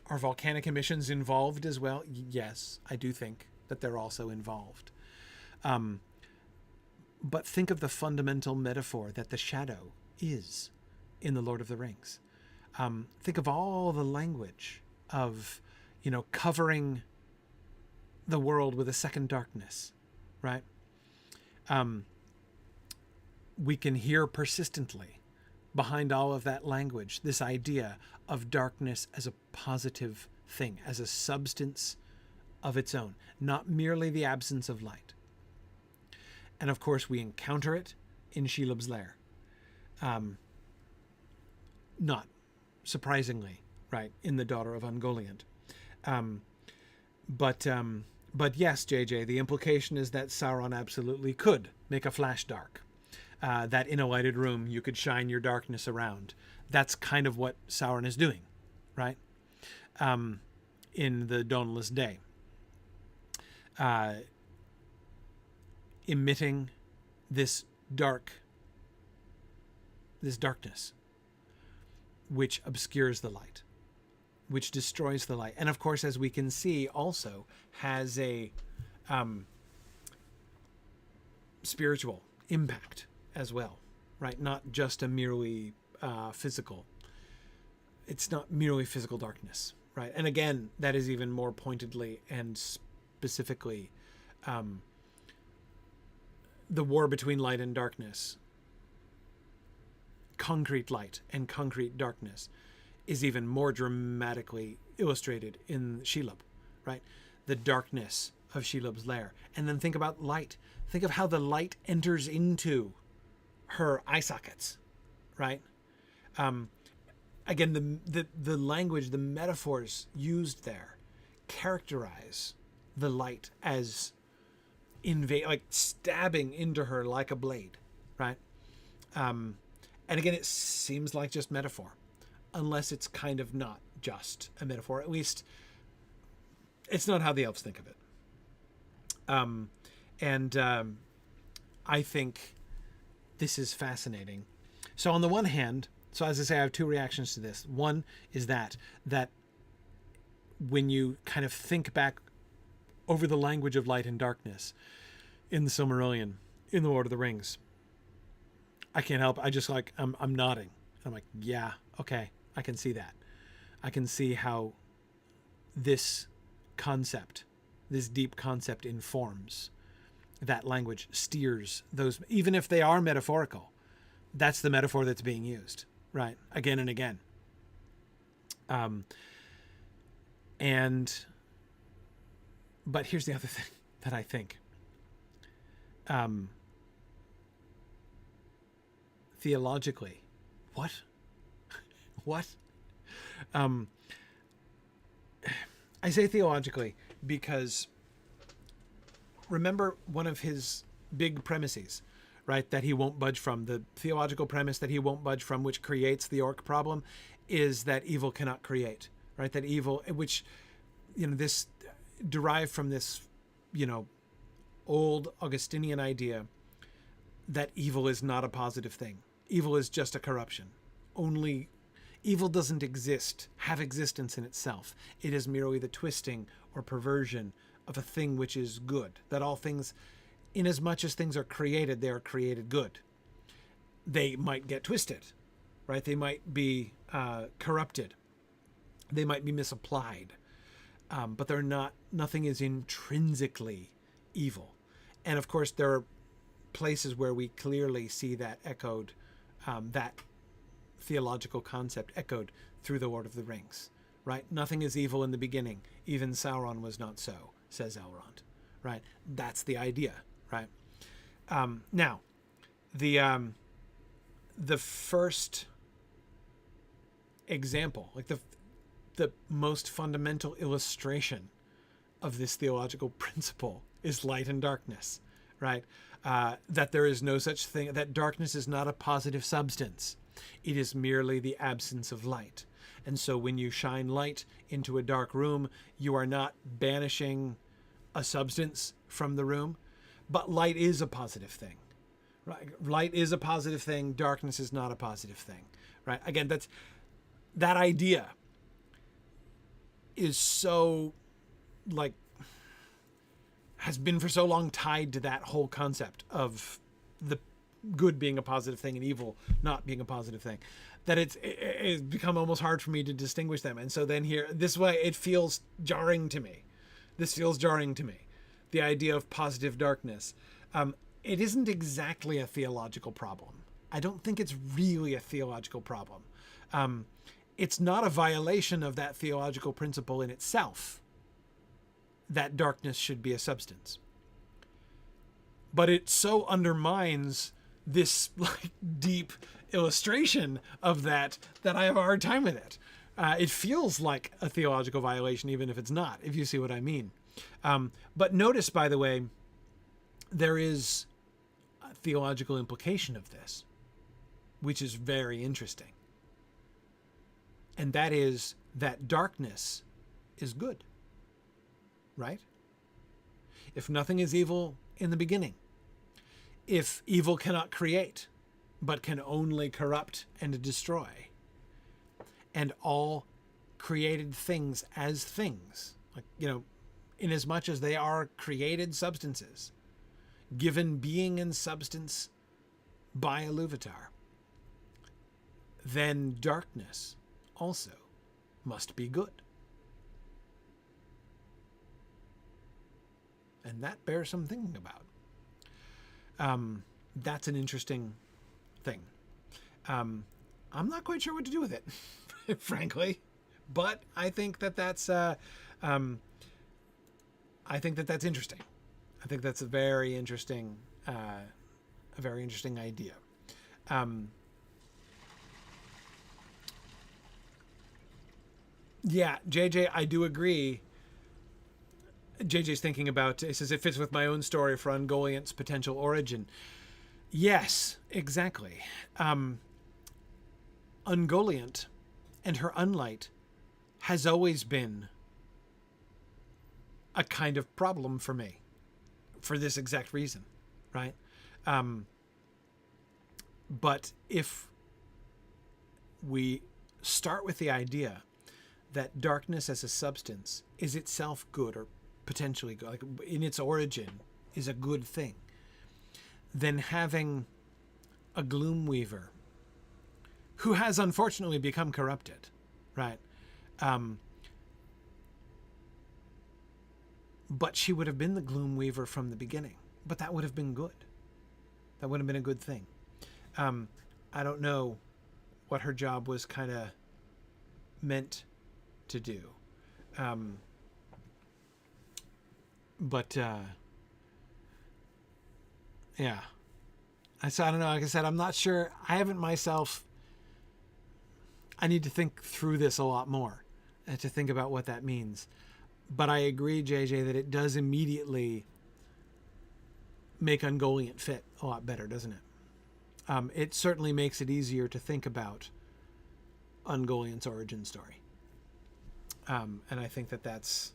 are volcanic emissions involved as well? Yes, I do think that they're also involved. But think of the fundamental metaphor that the shadow is in The Lord of the Rings. Think of all the language of, covering the world with a second darkness, right? We can hear persistently behind all of that language this idea of darkness as a positive thing, as a substance of its own, not merely the absence of light. And of course, we encounter it in Shelob's Lair. Not surprisingly, right, in The Daughter of Ungoliant. But yes, JJ, the implication is that Sauron absolutely could make a flash dark. That in a lighted room, you could shine your darkness around. That's kind of what Sauron is doing, right? In the Dawnless Day. Emitting this darkness, which obscures the light, which destroys the light. And of course, as we can see, also has a spiritual impact as well, right? Not just a merely physical. It's not merely physical darkness, right? And again, that is even more pointedly and specifically the war between light and darkness. Concrete light and concrete darkness is even more dramatically illustrated in Shelob, right? The darkness of Shelob's lair. And then think about light. Think of how the light enters into her eye sockets, right? Again, the language, the metaphors used there characterize the light as like stabbing into her like a blade, right? And again, it seems like just metaphor, unless it's kind of not just a metaphor. At least it's not how the elves think of it. I think this is fascinating. So on the one hand, so as I say, I have two reactions to this. One is that when you kind of think back over the language of light and darkness in the Silmarillion, in the Lord of the Rings, I can't help. I just like, I'm nodding. I'm like, yeah, okay, I can see that. I can see how this concept, this deep concept informs that language, steers those, even if they are metaphorical, that's the metaphor that's being used, right? Again and again. But here's the other thing that I think. Theologically, what? I say theologically because remember one of his big premises, right, that he won't budge from, the theological premise that he won't budge from, which creates the orc problem, is that evil cannot create, right? That evil, which, this derived from this, old Augustinian idea that evil is not a positive thing. Evil is just a corruption. Only evil doesn't have existence in itself. It is merely the twisting or perversion of a thing which is good. That all things, in as much as things are created, they are created good. They might get twisted, right? They might be corrupted. They might be misapplied. But they're not, nothing is intrinsically evil. And of course, there are places where we clearly see that echoed, that theological concept echoed through the Lord of the Rings, right? Nothing is evil in the beginning. Even Sauron was not so, says Elrond, right? That's the idea, right? Now, the first example, like the most fundamental illustration of this theological principle is light and darkness, right? That there is no such thing, that darkness is not a positive substance. It is merely the absence of light. And so when you shine light into a dark room, you are not banishing a substance from the room, but light is a positive thing, right? Light is a positive thing. Darkness is not a positive thing, right? Again, that idea is so, like, has been for so long tied to that whole concept of the good being a positive thing and evil not being a positive thing, that it's become almost hard for me to distinguish them. And so then here, this way, it feels jarring to me. This feels jarring to me. The idea of positive darkness. It isn't exactly a theological problem. I don't think it's really a theological problem. It's not a violation of that theological principle in itself, that darkness should be a substance. But it so undermines this like deep illustration of that I have a hard time with it. It feels like a theological violation, even if it's not, if you see what I mean. But notice, by the way, there is a theological implication of this, which is very interesting. And that is that darkness is good, right? If nothing is evil in the beginning, if evil cannot create, but can only corrupt and destroy, and all created things as things, like, in as much as they are created substances, given being and substance by Iluvatar, then darkness also must be good. And that bears some thinking about. That's an interesting thing. I'm not quite sure what to do with it, frankly, but I think that that's interesting. I think that's a very interesting idea. Yeah, JJ, I do agree. JJ's thinking about, it says it fits with my own story for Ungoliant's potential origin. Yes, exactly. Ungoliant and her unlight has always been a kind of problem for me for this exact reason, right? But if we start with the idea that darkness as a substance is itself good or potentially good, like in its origin is a good thing, then having a Gloomweaver who has unfortunately become corrupted, right? But she would have been the Gloomweaver from the beginning, but that would have been good. That would have been a good thing. I don't know what her job was kind of meant to do. Yeah. I don't know. Like I said, I'm not sure. I haven't myself. I need to think through this a lot more to think about what that means. But I agree, JJ, that it does immediately make Ungoliant fit a lot better, doesn't it? It certainly makes it easier to think about Ungoliant's origin story. And I think that that's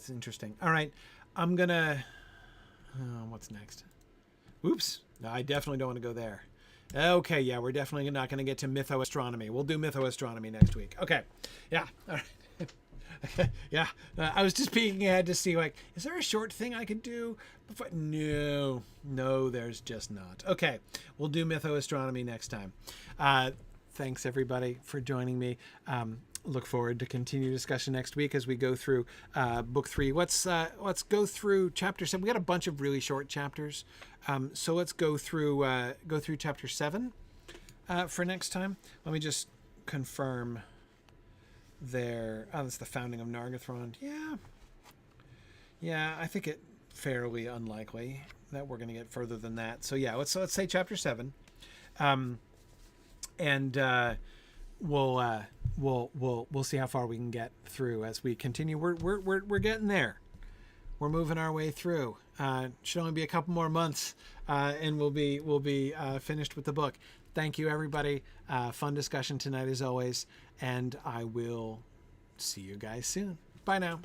interesting. All right, I'm gonna. What's next? Oops. No, I definitely don't want to go there. Okay, yeah, we're definitely not going to get to mythoastronomy. We'll do mythoastronomy next week. Okay, yeah, all right. Okay, yeah, I was just peeking ahead to see, like, is there a short thing I could do? No, there's just not. Okay, we'll do mythoastronomy next time. Thanks, everybody, for joining me. Look forward to continued discussion next week as we go through book 3. Let's go through chapter 7. We got a bunch of really short chapters, so let's go through chapter 7 for next time. Let me just confirm there. Oh, that's the founding of Nargothrond. Yeah, I think it fairly unlikely that we're going to get further than that. So yeah, let's say chapter 7, and we'll see how far we can get through as we continue. We're getting there. We're moving our way through. Should only be a couple more months, and we'll be finished with the book. Thank you, everybody. Fun discussion tonight as always, and I will see you guys soon. Bye now.